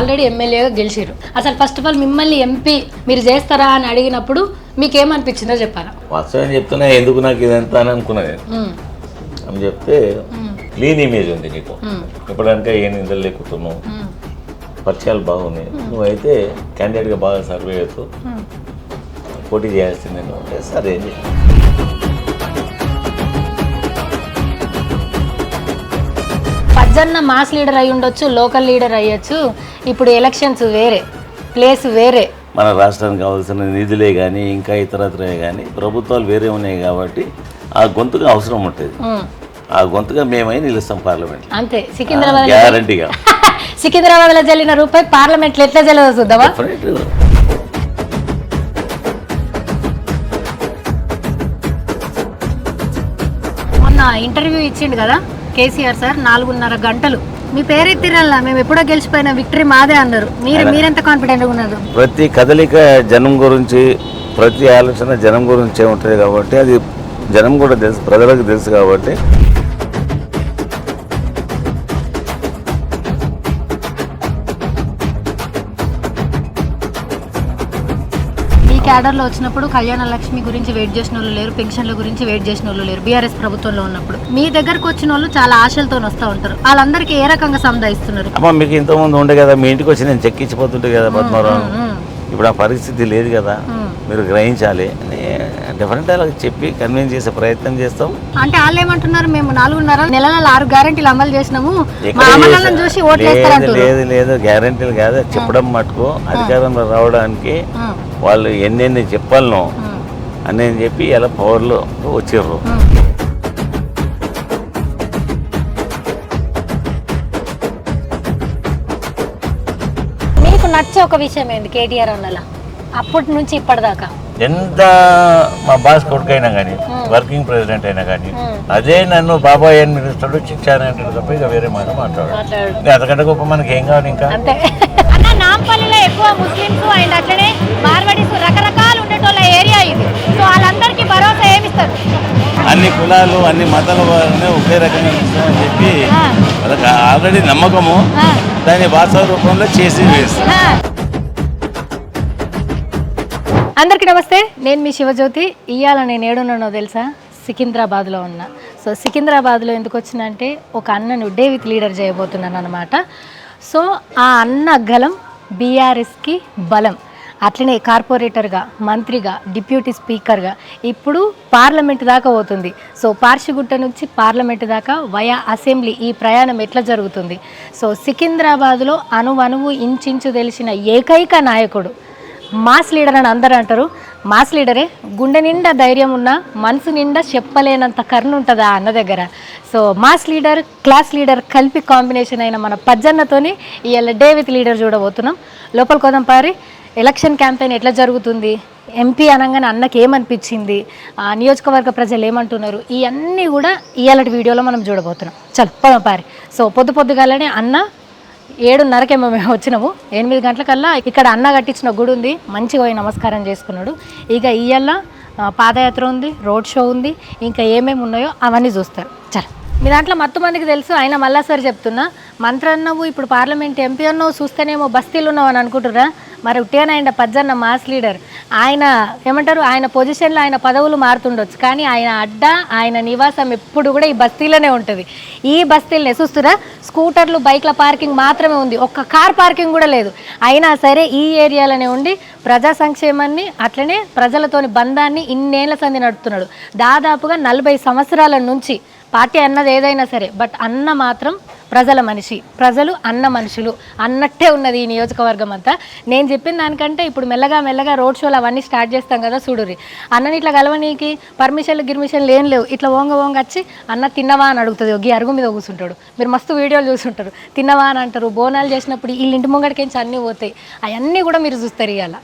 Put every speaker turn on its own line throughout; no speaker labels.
Already ఎమ్మెల్యేగా గెలిచారు. అసలు ఫస్ట్ ఆఫ్ ఆల్ మిమ్మల్ని ఎంపీ మీరు చేస్తారా అని అడిగినప్పుడు మీకేమనిపించిందో చెప్పాలా?
వాస్తవం చెప్తున్నా, ఎందుకు నాకు ఇదంతా అని అనుకున్నా నేను అని చెప్తే, క్లీన్ ఇమేజ్ ఉంది నీకు, ఇప్పటికీ ఏ నిందలు లేకుతున్నావు, పరిచయాలు బాగున్నాయి, నువ్వైతే క్యాండిడేట్గా బాగా సర్వే అవుతూ పోటీ చేయాల్సింది నేను అంటే సరే.
పజ్జన్న మాస్ లీడర్ అయి ఉండొచ్చు, లోకల్ లీడర్ అయ్యొచ్చు, ఇప్పుడు ఎలక్షన్స్ వేరే, ప్లేస్ వేరే,
మన రాష్ట్రానికి కావాల్సిన నిధులే కానీ ఇంకా ఇతరత్రే కానీ ప్రభుత్వాలు వేరే ఉన్నాయి కాబట్టి ఆ గొంతుగా అవసరం ఉంటుంది. ఆ గొంతుగా మేమై నిలుస్తాం పార్లమెంట్
అంతే. సికింద్రాబాద్
గ్యారంటీగా
సికింద్రాబాద్లో జల్లిన రూపాయి పార్లమెంట్లో ఎట్లా జల్లదో చూద్దామా? మొన్న ఇంటర్వ్యూ ఇచ్చిండు కదా కేసీఆర్ సార్, 4.5 గంటలు మీ పేరు తిరల్లా, మేము ఎప్పుడో గెలిచిపోయిన విక్టరీ మాదే అన్నారు. మీరెంత కాన్ఫిడెంట్గా ఉన్నారు?
ప్రతి కదలిక జనం గురించి, ప్రతి ఆలోచన జనం గురించే ఉంటుంది కాబట్టి అది జనం కూడా తెలుసు, ప్రజలకు తెలుసు కాబట్టి.
క్యాడర్లో వచ్చినప్పుడు కళ్యాణ లక్ష్మి గురించి వెయిట్ చేసిన వాళ్ళు లేరు, పెన్షన్ల గురించి వెయిట్ చేసిన వాళ్ళు లేరు. బీఆర్ఎస్ ప్రభుత్వంలో ఉన్నప్పుడు మీ దగ్గరకు వచ్చిన వాళ్ళు చాలా ఆశలతో వస్తూ ఉంటారు. వాళ్ళందరికీ ఏ రకంగా సంధాయిస్తున్నారు?
అమ్మ మీకు ఇంతకుముందు ఉండే కదా, మీ ఇంటికి వచ్చి నేను చెక్కించిపోతుంటే కదా పద్మారావు, ఇప్పుడు ఆ పరిస్థితి లేదు కదా, మీరు గ్రహించాలి. డిఫరెంట్ అలా చెప్పి కన్విన్స్ చేసే ప్రయత్నం చేస్తాం.
అంటే వాళ్ళు ఏమంటున్నారు, మేము 4.5 నెలల 6 గ్యారెంటీలు అమలు చేసినాము, చూసి
లేదు లేదు గ్యారెంటీలు కాదు చెప్పడం మటుకు, అధికారంలో రావడానికి వాళ్ళు ఎన్నెన్ని చెప్పాలను అని చెప్పి ఇలా పవర్లో వచ్చిర్రు.
మీకు నచ్చే ఒక విషయం ఏంటి కేటీఆర్ అన్నలా అప్పటి నుంచి ఇప్పటిదాకా?
ఎంత మా బాస్ కొడుకైనా కానీ, వర్కింగ్ ప్రెసిడెంట్ అయినా కానీ, అదే నన్ను బాబాయ్ అని పిలుస్తాడు, చిచ్చాని అంటాడు తప్ప ఇక వేరే మాట మాట్లాడు. అంతకంటే గొప్ప మనకి ఏం కావాలి ఇంకా?
నాంపల్లిలో ఎక్కువ ముస్లింస్ అండ్ అట్లనే మార్వాడీస్ రకరకాలు ఉండేటోళ్ళ ఏరియా ఇది. సో వాళ్ళందరికీ భరోసా ఏమిస్తారు?
అన్ని కులాలు అన్ని మతాల వారిని ఒకే రకంగా ఇస్తామని చెప్పి వాళ్ళకి ఆల్రెడీ నమ్మకము, దాన్ని వాస్తవ రూపంలో చేసి వేస్తారు.
అందరికీ నమస్తే, నేను మీ శివజ్యోతి. ఇవాళ నేను ఏడున్నానో తెలుసా? సికింద్రాబాద్లో ఉన్నా. సో సికింద్రాబాద్లో ఎందుకు వచ్చినా అంటే ఒక అన్నను డేవిత్ లీడర్ చేయబోతున్నాను అనమాట. సో ఆ అన్న గలం బీఆర్ఎస్కి బలం. అట్లనే కార్పొరేటర్గా, మంత్రిగా, డిప్యూటీ స్పీకర్గా ఇప్పుడు పార్లమెంట్ దాకా పోతుంది. సో పార్షిగుట్ట నుంచి పార్లమెంట్ దాకా వయా అసెంబ్లీ ఈ ప్రయాణం ఎట్లా జరుగుతుంది? సో సికింద్రాబాద్లో అణువణువు ఇంచించు తెలిసిన ఏకైక నాయకుడు మాస్ లీడర్ అని అందరూ అంటారు. మాస్ లీడరే, గుండె నిండా ధైర్యం ఉన్న, మనసు నిండా చెప్పలేనంత కరుణ ఉంటుంది ఆ అన్న దగ్గర. So mass leader, class leader కలిపి కాంబినేషన్ అయిన మన పజ్జన్నతోని ఇవాళ డేవిత్ లీడర్ చూడబోతున్నాం. లోపల కోదాం పారి. ఎలక్షన్ క్యాంపెయిన్ ఎట్లా జరుగుతుంది, ఎంపీ అనగానే అన్నకి ఏమనిపించింది, నియోజకవర్గ ప్రజలు ఏమంటున్నారు, ఇవన్నీ కూడా ఇవాళ వీడియోలో మనం చూడబోతున్నాం. చల్ పోదాం పారి. సో పొద్దుగాలనే అన్న 7:30కే మేము వచ్చినాము. 8 గంటలకల్లా ఇక్కడ అన్న కట్టించిన గుడి ఉంది, మంచిగా పోయి నమస్కారం చేసుకున్నాడు. ఇక ఇవాళ పాదయాత్ర ఉంది, రోడ్ షో ఉంది, ఇంకా ఏమేమి ఉన్నాయో అవన్నీ చూస్తారు. చల్. మీ దాంట్లో మొత్తం మందికి తెలుసు, ఆయన మళ్ళా సార్ చెప్తున్నా, మంత్రి అన్నవు ఇప్పుడు పార్లమెంట్ ఎంపీ అన్నావు, చూస్తేనేమో బస్తీలు ఉన్నావు అని అనుకుంటురా. మరి ఉట్టిగానే ఆయన పజ్జన్న మాస్ లీడర్, ఆయన ఏమంటారు, ఆయన పొజిషన్లో ఆయన పదవులు మారుతుండొచ్చు, కానీ ఆయన అడ్డ, ఆయన నివాసం ఎప్పుడు కూడా ఈ బస్తీలోనే ఉంటుంది. ఈ బస్తీలనే చూస్తురా, స్కూటర్లు, బైక్ల పార్కింగ్ మాత్రమే ఉంది, ఒక్క కార్ పార్కింగ్ కూడా లేదు. అయినా సరే ఈ ఏరియాలోనే ఉండి ప్రజా సంక్షేమాన్ని అట్లనే ప్రజలతోని బంధాన్ని ఇన్నేళ్ల సంది నడుపుతున్నాడు. దాదాపుగా 40 సంవత్సరాల నుంచి. పార్టీ అన్నది ఏదైనా సరే, బట్ అన్న మాత్రం ప్రజల మనిషి, ప్రజలు అన్న మనుషులు అన్నట్టే ఉన్నది ఈ నియోజకవర్గం అంతా. నేను చెప్పిన దానికంటే ఇప్పుడు మెల్లగా రోడ్ షోలు అవన్నీ స్టార్ట్ చేస్తాం కదా, చూడుర్రి. అన్నని ఇట్లా గలవనీకి గిర్మిషన్లు ఏం లేవు. ఇట్లా ఓంగ వచ్చి అన్న తిన్నవా అని అడుగుతుంది, ఒగ్గి అరుగు మీద కూర్చుంటాడు. మీరు మస్తు వీడియోలు చూస్తుంటారు, తిన్నవా అని అంటారు. బోనాలు చేసినప్పుడు వీళ్ళ ఇంటి ముంగడికించి అన్నీ పోతాయి, అవన్నీ కూడా మీరు చూస్తారు. ఇవాళ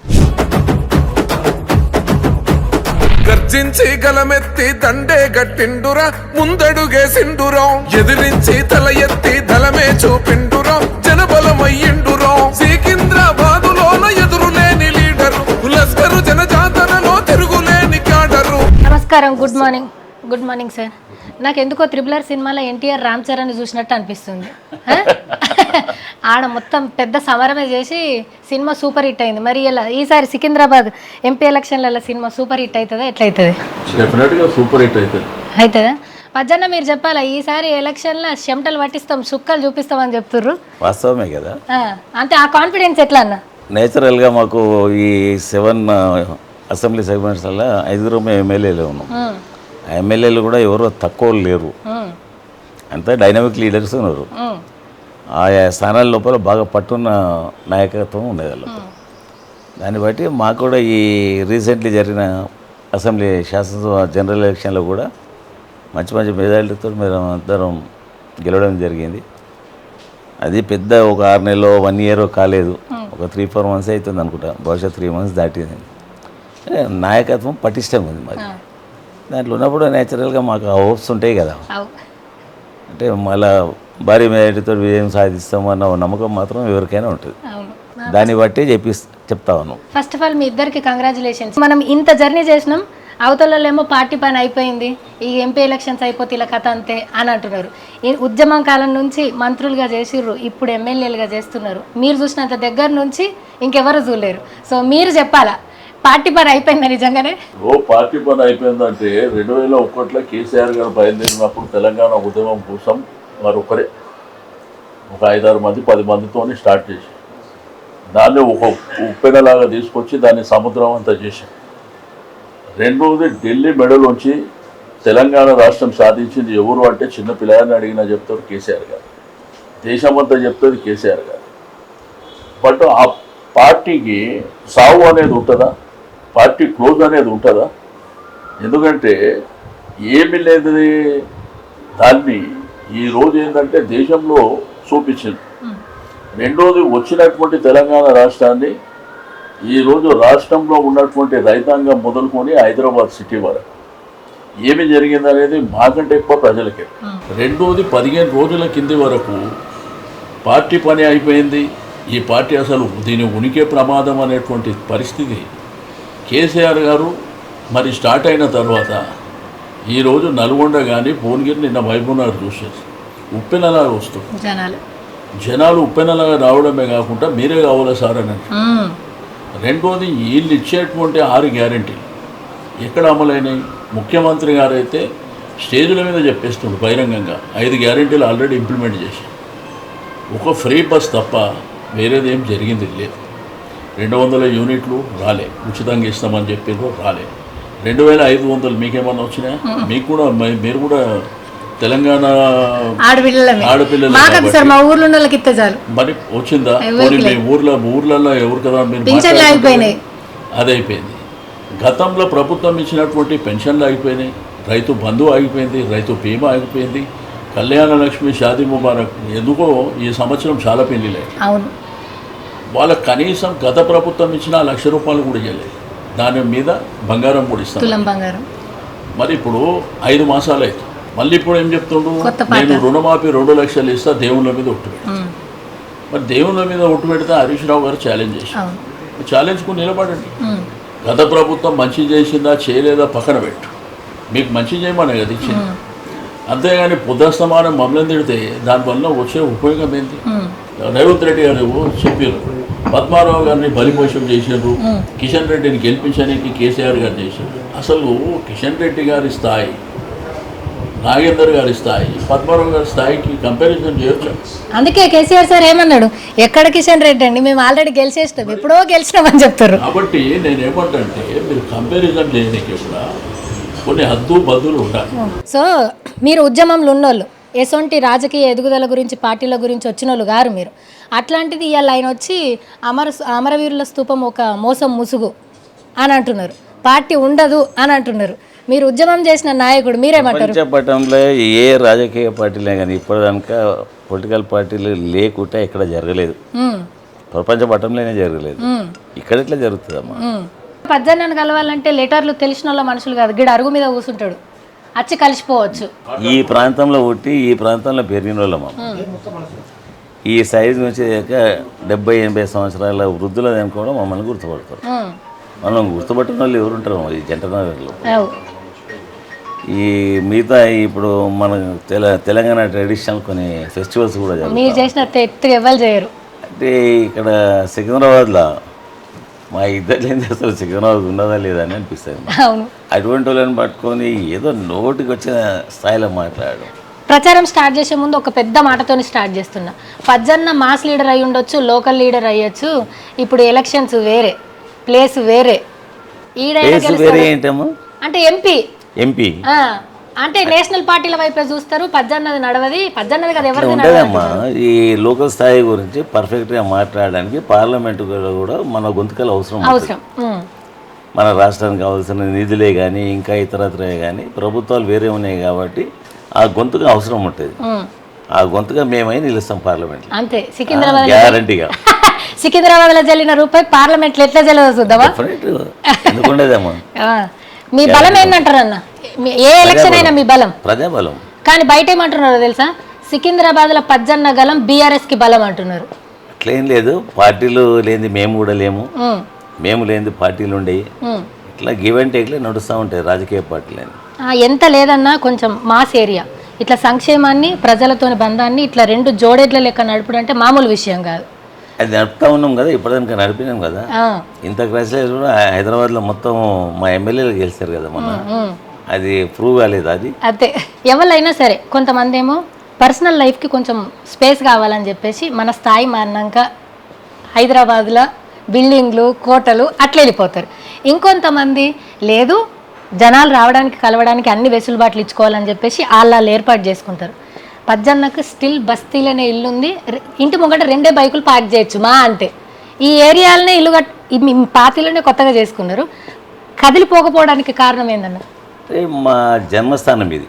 గర్జించి గలమెత్తి దండే గట్టిండురా, ముందడుగేసిండురా, ఎదిరించి తల ఎత్తి దళమే చూపిండురా, జనబలమయ్యిండురా. సికింద్రాబాదులోన ఎదురులేని లీడరు, లస్కరు జనజాతరలో తిరుగులేని క్యాడరు.
నమస్కారం, గుడ్ మార్నింగ్ సార్. నాకు ఎందుకో RRR సినిమాలో ఎన్టీఆర్ రామ్ చరణ్ చూసినట్టు అనిపిస్తుంది. ఆడ మొత్తం పెద్ద సమరమే చేసి సినిమా సూపర్ హిట్ అయింది. మరి ఇలా ఈసారి సికింద్రాబాద్ ఎంపీ ఎలక్షన్లలో సినిమా సూపర్ హిట్ అవుతుందా ఎట్లయితుంది?
డెఫినెట్గా సూపర్ హిట్ అవుతుంది.
అవుతుందా? పజ్జన్న మీరు చెప్పాలా, ఈసారి ఎలక్షన్లో చెమటలు పట్టిస్తాం చుక్కలు చూపిస్తామని చెప్తుర్రు,
వాస్తవమే కదా.
అంటే ఆ కాన్ఫిడెన్స్ ఎట్లా అన్న?
నేచురల్గా మాకు ఈ 7 అసెంబ్లీ సెగ్మెంట్స్లో 5 ఎమ్మెల్యేలు ఉన్నాం. ఆ ఎమ్మెల్యేలు కూడా ఎవరో తక్కువ లేరు, అంతా డైనమిక్ లీడర్స్ ఉన్నారు. ఆయా స్థానాల లోపల బాగా పట్టున్న నాయకత్వం ఉండేది వాళ్ళకు. దాన్ని బట్టి మాకు కూడా ఈ రీసెంట్లీ జరిగిన అసెంబ్లీ శాసనసభ జనరల్ ఎలక్షన్లో కూడా మంచి మంచి మెజారిటీతో మేము అందరం గెలవడం జరిగింది. అది పెద్ద ఒక 6 నెలలో 1 ఇయర్ కాలేదు, ఒక 3-4 మంత్స్ అవుతుంది అనుకుంటా, బహుశా 3 మంత్స్ దాటింది. నాయకత్వం పటిష్టంగా ఉంది మరి. దాంట్లో ఉన్నప్పుడు నేచురల్గా మాకు హోప్స్ ఉంటాయి కదా, అంటే మళ్ళా భారీ మెజారిటీతో విజయం సాధిస్తామన్న నమ్మకం మాత్రం ఎవరికైనా ఉంటుంది. దాన్ని బట్టి చెప్తా ఉన్నాం.
ఫస్ట్ ఆఫ్ ఆల్ మీ ఇద్దరికి కంగ్రాచులేషన్స్. మనం ఇంత జర్నీ చేసినాం, అవతలలో పార్టీ పని అయిపోయింది, ఈ ఎంపీ ఎలక్షన్స్ అయిపోతే ఇలా కథ అంతే అని అంటున్నారు. ఈ ఉద్యమం కాలం నుంచి మంత్రులుగా చేసిర్రు, ఇప్పుడు ఎమ్మెల్యేలుగా చేస్తున్నారు. మీరు చూసినంత దగ్గర నుంచి ఇంకెవరు చూడలేరు. సో మీరు చెప్పాలా, పార్టీ పని అయిపోయిందా నిజంగానే?
పార్టీ పని అయిపోయిందంటే 2001లో కేసీఆర్ గారు బయలుదేరినప్పుడు తెలంగాణ ఉద్యమం కోసం వారు ఒకరే ఒక 5-6 మంది 10 మందితో స్టార్ట్ చేసి దాన్ని ఒక ఉప్పెనలాగా తీసుకొచ్చి దాన్ని సముద్రం అంతా చేశాం. రెండోది ఢిల్లీ మెడలోంచి తెలంగాణ రాష్ట్రం సాధించింది ఎవరు అంటే చిన్న పిల్లగాన్ని అడిగినా చెప్తారు కేసీఆర్ గారు, దేశమంతా చెప్తుంది కేసీఆర్ గారు. బట్ ఆ పార్టీకి సావు అనేది ఉంటుందా, పార్టీ క్లోజ్ అనేది ఉంటుందా? ఎందుకంటే ఏమి లేదు, దాన్ని ఈరోజు ఏంటంటే దేశంలో చూపించింది. రెండోది వచ్చినటువంటి తెలంగాణ రాష్ట్రాన్ని ఈరోజు రాష్ట్రంలో ఉన్నటువంటి రైతాంగం మొదలుకొని హైదరాబాద్ సిటీ వరకు ఏమి జరిగిందనేది మాకంటే ఎక్కువ ప్రజలకే. రెండోది 15 రోజుల కింది వరకు పార్టీ పని అయిపోయింది, ఈ పార్టీ అసలు దీని ఉనికి ప్రమాదం అనేటువంటి పరిస్థితి కేసీఆర్ గారు మరి స్టార్ట్ అయిన తర్వాత ఈరోజు నల్గొండ కానీ భువనగిరి నిన్న మహబూబ్నగర్ చూసేది ఉప్పెనలాగా వస్తుంది. జనాలు ఉప్పెనలాగా రావడమే కాకుండా మీరే కావాలా సార్ అని. రెండోది వీళ్ళు ఇచ్చేటువంటి 6 గ్యారెంటీలు ఎక్కడ అమలైనాయి? ముఖ్యమంత్రి గారు అయితే స్టేజ్ల మీద చెప్పేస్తుండ్రు బహిరంగంగా 5 గ్యారెంటీలు ఆల్రెడీ ఇంప్లిమెంట్ చేసి, ఒక ఫ్రీ బస్ తప్ప వేరేది ఏం జరిగింది లేదు. 200 యూనిట్లు రాలే, ఉచితంగా ఇస్తామని చెప్పారు రాలే. 2500 మీకేమన్నా వచ్చినాయా? మీకు కూడా మీరు కూడా తెలంగాణ ఆడపిల్లలు మరి వచ్చిందా? ఊర్లలో ఎవరు కదా మీరు, అది అయిపోయింది. గతంలో ప్రభుత్వం ఇచ్చినటువంటి పెన్షన్లు ఆగిపోయినాయి, రైతు బంధు ఆగిపోయింది, రైతు బీమా ఆగిపోయింది, కళ్యాణ లక్ష్మి షాదీ ముబారక్ ఎందుకో ఈ సంవత్సరం చాలా పెళ్లిలే. వాళ్ళకి కనీసం గత ప్రభుత్వం ఇచ్చిన 1,00,000 రూపాయలు కూడా ఇవ్వలేదు, దాని మీద బంగారం కూడా ఇస్తాం. మరి ఇప్పుడు 5 మాసాలు అయితే మళ్ళీ ఇప్పుడు ఏం చెప్తుండు, నేను రుణమాఫీ 2 లక్షలు ఇస్తా దేవుళ్ళ మీద ఒట్టు పెడతా. మరి దేవుళ్ళ మీద ఒట్టు పెడితే హరీష్ రావు గారు ఛాలెంజ్ చేశారు, ఛాలెంజ్కు నిలబడండి. గత ప్రభుత్వం మంచి చేసిందా చేయలేదా పక్కన పెట్టు, మీకు మంచి చేయమనే కదా ఇచ్చింది. అంతేగాని పొద్దుస్తమానం మమ్మల్ని తిడితే దానివల్ల వచ్చే ఉపయోగం ఏంటి? రేవంత్ రెడ్డి గారు చెప్పారు, పద్మారావు గారిని బలిపోషం చేశారు, కిషన్ రెడ్డిని గెలిపించడానికి కేసీఆర్ గారు చేశారు. అసలు కిషన్ రెడ్డి గారి స్థాయి, నాగేందర్ గారి స్థాయి, పద్మారావు గారి స్థాయికి కంపారిజన్ చేయొచ్చు.
అందుకే కేసీఆర్ సార్ ఏమన్నాడు, ఎక్కడ కిషన్ రెడ్డి అండి, మేము ఆల్రెడీ గెలిచేస్తాం, ఎప్పుడో గెలిచినామని చెప్తారు.
కాబట్టి నేను ఏమంటే మీరు కంపారిజన్ చేయడానికి కూడా కొన్ని హద్దు బద్దులు ఉండాలి.
సో మీరు ఉద్యమంలో ఉన్నోళ్ళు, ఎసొంటి రాజకీయ ఎదుగుదల గురించి పార్టీల గురించి వచ్చిన వాళ్ళు గారు మీరు. అట్లాంటిది ఇవాళ ఆయన వచ్చి అమరవీరుల స్తూపం ఒక మోసం ముసుగు అని అంటున్నారు, పార్టీ ఉండదు అని అంటున్నారు. మీరు ఉద్యమం చేసిన నాయకుడు, మీరేమంటారు?
ప్రపంచపటంలో ఏ రాజకీయ పార్టీలే కానీ ఇప్పటిదాకా పొలిటికల్ పార్టీలు లేకుంటే ఇక్కడ జరగలేదు, ప్రపంచ పటంలోనే జరగలేదు, ఇక్కడ ఎట్లా జరుగుతుందమ్మా?
పద్దెన్నను కలవాలంటే లెటర్లు తెలిసిన వాళ్ళ మనుషులు కాదు, గిడ అరుగు మీద కూర్చుంటాడు, వచ్చి కలిసిపోవచ్చు.
ఈ ప్రాంతంలో పుట్టి ఈ ప్రాంతంలో పెరిగిన వాళ్ళమ్మా. ఈ సైజు నుంచి 70-80 సంవత్సరాల వృద్ధులు అనుకోవడం మమ్మల్ని గుర్తుపడతారు. మనం గుర్తుపట్టిన వాళ్ళు ఎవరుంటారు ఈ జంటనగర్లో? ఈ మిగతా ఇప్పుడు మన తెలంగాణ ట్రెడిషనల్ కొన్ని ఫెస్టివల్స్ కూడా
మీరు చేసిన ఎవరు చేయరు.
అంటే ఇక్కడ సికింద్రాబాద్లో మా ఇద్దరు ఏం చేస్తారు, సికింద్రాబాద్ ఉన్నదా లేదా అని అనిపిస్తుంది.
అవును,
అటువంటి వాళ్ళని పట్టుకొని ఏదో నోటికి వచ్చిన స్థాయిలో మాట్లాడడం.
ప్రచారం స్టార్ట్ చేసే ముందు ఒక పెద్ద మాటతోని స్టార్ట్ చేస్తున్నా. పజ్జన్న మాస్ లీడర్ అయి ఉండొచ్చు, లోకల్ లీడర్ అయ్యొచ్చు, ఇప్పుడు ఎలక్షన్స్ వేరే, ప్లేస్ వేరే,
వేరే ఏంటమ్మా
అంటే ఎంపీ అంటే నేషనల్ పార్టీల వైపే చూస్తారు. పజ్జన్నది నడవది, పజ్జన్నది కదా ఎవరిది
ఉంటుందమ్మా. ఈ లోకల్ స్థాయి గురించి పర్ఫెక్ట్గా మాట్లాడడానికి పార్లమెంట్ కూడా మన గొంతుకలు అవసరం. మన రాష్ట్రానికి కావాల్సిన నిధులే కానీ ఇంకా ఇతరత్రే కానీ ప్రభుత్వాలు వేరే ఉన్నాయి కాబట్టి ఆ గొంతుగా అవసరం ఉంటుంది. ఆ గొంతుగా మేమై నిలుస్తాం పార్లమెంట్.
అంతే. సికింద్రాబాద్
గ్యారంటీగా
సికింద్రాబాద్ లో జల్లిన రూపాయి పార్లమెంట్ లో ఎట్లా జల్లదో చూద్దామా?
ఎందుకుండేదమ్మా.
మీ బలం ఏంటంటారు అన్న? ఏ ఎలక్షన్ అయినా మీ బలం
ప్రజాబలం.
కానీ బయట ఏమంటున్నారో తెలుసా, సికింద్రాబాద్ లో పజ్జన్న గలం బీఆర్ఎస్ కి బలం అంటున్నారు.
అట్లేం లేదు, పార్టీలు లేని మేము కూడా లేము, మేము లేని పార్టీలు ఉండేవి. ఇట్లా గివ్ అండ్ టేక్లే నడుస్తూ ఉంటాయి రాజకీయ పార్టీలు.
ఎంత లేదన్నా కొంచెం మాస్ ఏరియా ఇట్లా సంక్షేమాన్ని ప్రజలతోని బంధాన్ని ఇట్లా రెండు జోడేట్ల లెక్క నడుపుడు అంటే మామూలు విషయం కాదు.
అది నడుపుతా ఉన్నాం కదా, ఇప్పటిదానికి నడిపినాం కదా. ఇంత క్రైసిస్ కూడా హైదరాబాద్లో మొత్తం మా ఎమ్మెల్యేలు గెలిచారు కదా మొన్న. అది ప్రూవ్ కాలేదు అది. అదే
ఎవరైనా సరే కొంతమంది ఏమో పర్సనల్ లైఫ్కి కొంచెం స్పేస్ కావాలని చెప్పేసి మన స్థాయి మారినాక హైదరాబాద్లో బిల్డింగ్లు కోటలు అట్లా వెళ్ళిపోతారు. ఇంకొంతమంది లేదు జనాలు రావడానికి కలవడానికి అన్ని వెసులుబాట్లు ఇచ్చుకోవాలని చెప్పేసి వాళ్ళు ఏర్పాటు చేసుకుంటారు. పజ్జన్నకు స్టిల్ బస్తీలోనే ఇల్లు ఉంది, ఇంటి ముంగట 2 బైకులు పార్క్ చేయొచ్చు మా అంతే. ఈ ఏరియాలనే ఇల్లు పాతిలోనే కొత్తగా చేసుకున్నారు. కదిలిపోకపోవడానికి కారణం ఏందన్న?
మా జన్మస్థానం ఇది,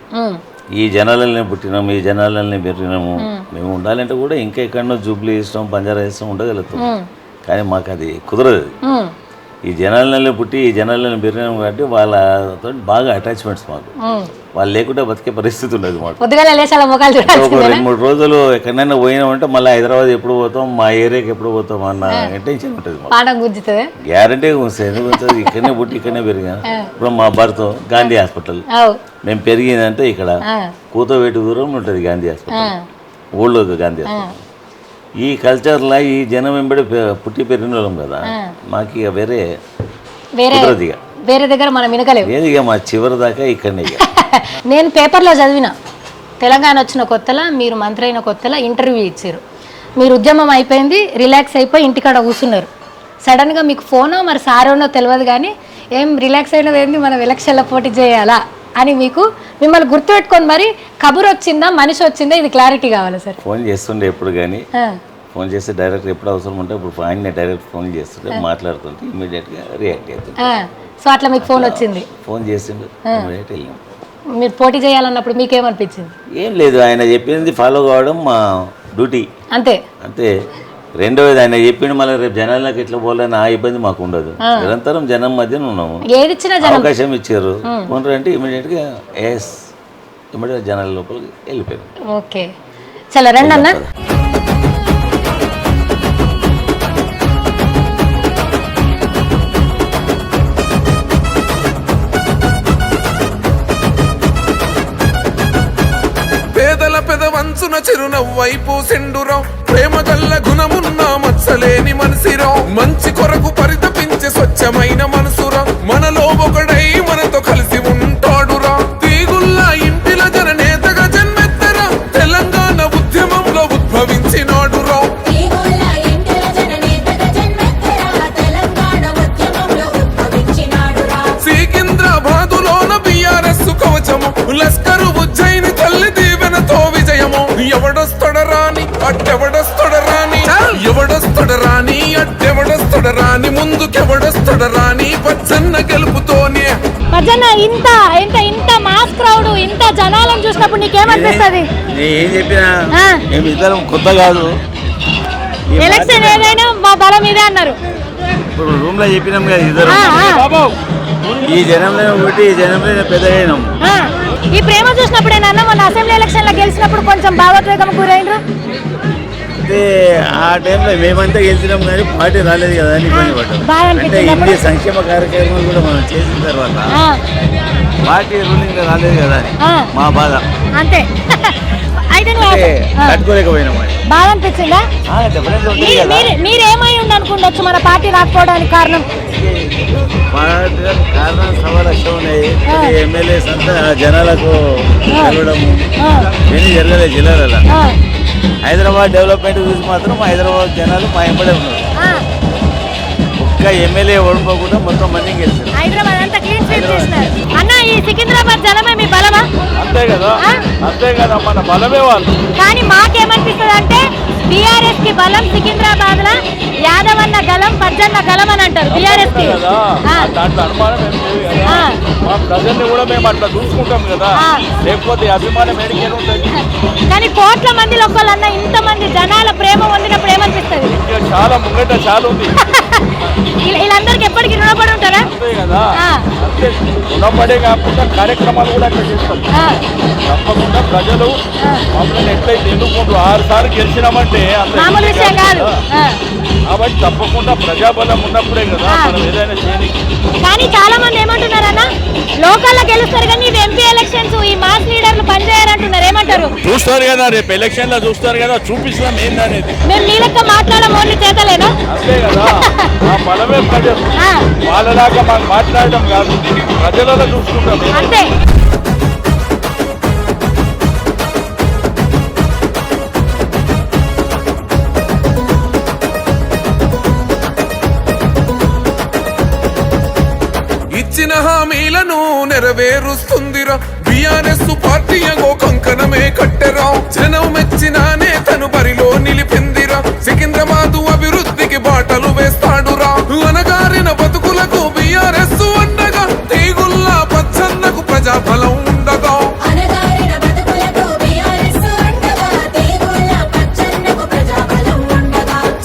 ఈ జనాలనే పుట్టినాము, ఈ జనాలనే పెరిగినాము. మేము ఉండాలంటే కూడా ఇంకా ఎక్కడో జూబ్లీ ఇష్టం బంజారా ఇష్టం ఉండగలుగుతాం, కానీ మాకు అది కుదరదు. ఈ జనాలనే పుట్టి ఈ జనాలను పెరిగినాము కాబట్టి వాళ్ళతో బాగా అటాచ్మెంట్స్ మాకు. వాళ్ళు లేకుంటే బతికే పరిస్థితి ఉండదు మాకు. 2-3 రోజులు ఎక్కడైనా పోయినామంటే మళ్ళీ హైదరాబాద్ ఎప్పుడు పోతాం, మా ఏరియాకి ఎప్పుడు పోతాం అన్న టెన్షన్ ఉంటుంది మాకు. గ్యారంటీగా వస్తుంది, ఎందుకు ఇక్కడనే పుట్టి ఇక్కడనే పెరిగాను. ఇప్పుడు మా భర్త గాంధీ హాస్పిటల్, మేము పెరిగిందంటే ఇక్కడ కూతవేటు దూరం ఉంటుంది గాంధీ హాస్పిటల్, ఊళ్ళో గాంధీ హాస్పిటల్. ఈ కల్చర్లో ఈ జనం వెంబడి పుట్టి పెరిగిన వాళ్ళం కదా, మాకు ఇక వేరే
దగ్గర మనం వినకలేవు.
ఇక మా చివరి దాకా ఇక్కడనే.
నేను పేపర్లో చదివిన, తెలంగాణ వచ్చిన కొత్తలో మీరు మంత్రి అయిన కొత్తలో ఇంటర్వ్యూ ఇచ్చారు. మీరు ఉద్యమం అయిపోయింది, రిలాక్స్ అయిపోయి ఇంటికాడ కూర్చున్నారు. సడన్గా మీకు ఫోనో మరి సారోనో తెలియదు కానీ ఏం రిలాక్స్ అయినది ఏంది మనం ఎలక్షన్లో పోటీ చేయాలా అని మిమ్మల్ని గుర్తుపెట్టుకొని మరి కబురు వచ్చిందా మనిషి వచ్చిందా ఇది క్లారిటీ కావాలి సార్.
ఫోన్ చేస్తుండే ఎప్పుడు కానీ, ఫోన్ చేస్తే డైరెక్ట్ ఎప్పుడు అవసరం ఉంటే ఇప్పుడు ఆయన డైరెక్ట్ ఫోన్ చేస్తుంటే మాట్లాడుతుంటే ఇమీడియట్గా రియాక్ట్ అవుతుంది.
సో అట్లా మీకు ఫోన్ వచ్చింది,
ఫోన్ చేసిండు, ఇమీడియట్ వెళ్ళాం.
మీరు పోటీ చేయాలన్నప్పుడు మీకేమనిపించింది?
ఏం లేదు, ఆయన చెప్పింది ఫాలో కావడం మా డ్యూటీ అంతే. రెండవది ఆయన చెప్పిండు, మళ్ళీ రేపు జనాలకు ఎట్లా పోవాలని ఆ ఇబ్బంది మాకు ఉండదు. నిరంతరం జనం మధ్యన ఉన్నాము, అవకాశం ఇచ్చారు అంటే ఇమీడియట్ గా ఇమీడియట్ జనాల లోపలికి వెళ్ళిపోయారు.
ఓకే, చాలా రండి అన్న.
పేదల పెదవంచున చిరునవ్వైపు సెండురం, ప్రేమ గల్ల గుణమున్న మత్సలేని మనసిరం, మంచి కొరకు పరితపించే స్వచ్ఛమైన మనసురా, మనలో ఒకడై మనతో కలిసి ఉంటాడురా, తీగుల్లా ఇంటిల జననేతగా జన్మెత్తరా, తెలంగాణ ఉద్యమంలో ఉద్భవించినాడురా. సికింద్రాబాదులోన బీఆర్ఎస్ కవచము, లస్కరు ఉజ్జయిని తల్లి దీవెనతో విజయము, ఎవడొస్తడరాని అట్టెవడొస్తడరాని, ఎవడొస్తడరాని అట్టెవడొస్తడరాని, ముందుకెవడొస్తడరాని పచ్చన్న గెలుపుతోనే.
పచ్చన్న ఇంత ఇంత ఇంత మాస్ క్రౌడ్ ఇంత జనాలను చూసినప్పుడు నీకేమనిపిస్తుంది?
ఏం చెప్పినా మేము ఇద్దరం కొత్త కాదు,
ఎలక్షన్ ఏదైనా మా బలం ఇదే అన్నారు.
ఇప్పుడు రూమ్ లో చెప్పినాం కదా ఇద్దరు, ఈ జనంలో ఒకటి ఈ జనంలో పెద్ద అయినాం.
ఈ ప్రేమ చూసినప్పుడు ఏంటన్నా మొన్న అసెంబ్లీ ఎలక్షన్ లో గెలిచినప్పుడు కొంచెం భావోద్వేగం గురైనరు.
అంటే ఆ టైంలో మేమంతా గెలిచినాం కానీ పార్టీ రాలేదు కదా అని ఇబ్బంది పడ్డాం. అంటే ఇన్ని సంక్షేమ కార్యక్రమాలు కూడా మనం చేసిన తర్వాత పార్టీ రూలింగ్ రాలేదు కదా అని మా బాధ
అంతే. అయితే అయితే
తట్టుకోలేకపోయినాం.
బాధ అనిపించిందా? మీరేమై ఉండనుకుండొచ్చు మన పార్టీ రాకపోవడానికి కారణం?
కారణం సవా లక్షలు ఉన్నాయి. ఎమ్మెల్యేస్ అంతా జనాలకు కలవడము ఏమీ జరగలేదు జిల్లాలలో. హైదరాబాద్ డెవలప్మెంట్ చూసి మాత్రం హైదరాబాద్ జనాలు మా ఎంబడే ఉన్నారు. ఒక్క ఎమ్మెల్యే ఓడిపోకుండా మొత్తం మంది గెలిచారు.
హైదరాబాద్ అంతా క్లీన్ స్వీప్ చేసినారు. అన్న ఈ సికింద్రాబాద్ జనమే మీ బలమా?
అంతే కదా, అంతే కదా, మన బలమే వాళ్ళు.
కానీ మాకేమనిపిస్తుంది అంటే బీఆర్ఎస్ కి బలం సికింద్రాబాద్ లా యాదవ్ అన్న గలం పజ్జన్న గలం అని అంటారు బీఆర్ఎస్ కి.
దాంట్లో అనుమానం ఏం లేదు కదా. మా ప్రజల్ని కూడా మేము అట్లా చూసుకుంటాం కదా, లేకపోతే అభిమానం ఎడికేది ఉంటుంది.
కానీ కోట్ల మందిలో ఒక్కళ్ళన్న ఇంతమంది జనాల ప్రేమ పొందినప్పుడు ఏమనిపిస్తుంది?
చాలా ముంగట చాలా ఉంది.
వీళ్ళందరికి ఎప్పటికీ రుణపడి ఉంటారా?
అంతే కదా, అంతే. రుణపడే కాకుండా కార్యక్రమాలు కూడా అట్లా చేస్తాం. తప్పకుండా ప్రజలు మమ్మల్ని ఎట్లయితే ఎన్నుకుంటారు 6 సార్లు గెలిచినామంటే
మామూలు విషయం కాదు.
కాబట్టి తప్పకుండా ప్రజాబలం ఉన్నప్పుడే కదా మనం ఏదైనా చేయాలి.
కానీ చాలా మంది ఏమంటున్నారన్న లోకల్లో గెలుస్తారు కానీ ఎంపీ ఎలక్షన్స్ ఈ మాస్ లీడర్లు పనిచేయాలంటున్నారు. ఏమంటారు?
చూస్తారు కదా, రేపు ఎలక్షన్ లో చూస్తారు కదా, చూపిస్తాం ఏందనేది.
మేము మీ లెక్క మాట్లాడడం ఓన్లీ చేతలేనా?
అంతే కదా, ఆ బలమే ప్రజలు. వాళ్ళలాగా మాకు మాట్లాడడం కాదు, ప్రజలలో చూసుకుంటాం
అంతే.
ఇచ్చిన హామీలను నెరవేరుస్తుందిరా బీఆర్ఎస్ పార్టీ అగో కంకణమే కట్టెరా. జనం మెచ్చిన నేతను బరిలో నిలిపిందిరా. సికింద్రాబాద్ అభివృద్ధికి బాటలు వేస్తాడురా. అనగారిన బతుకులకు బీఆర్ఎస్ అండగా తీగుల్లా పచ్చన్నకు ప్రజాబలం ఉండగా.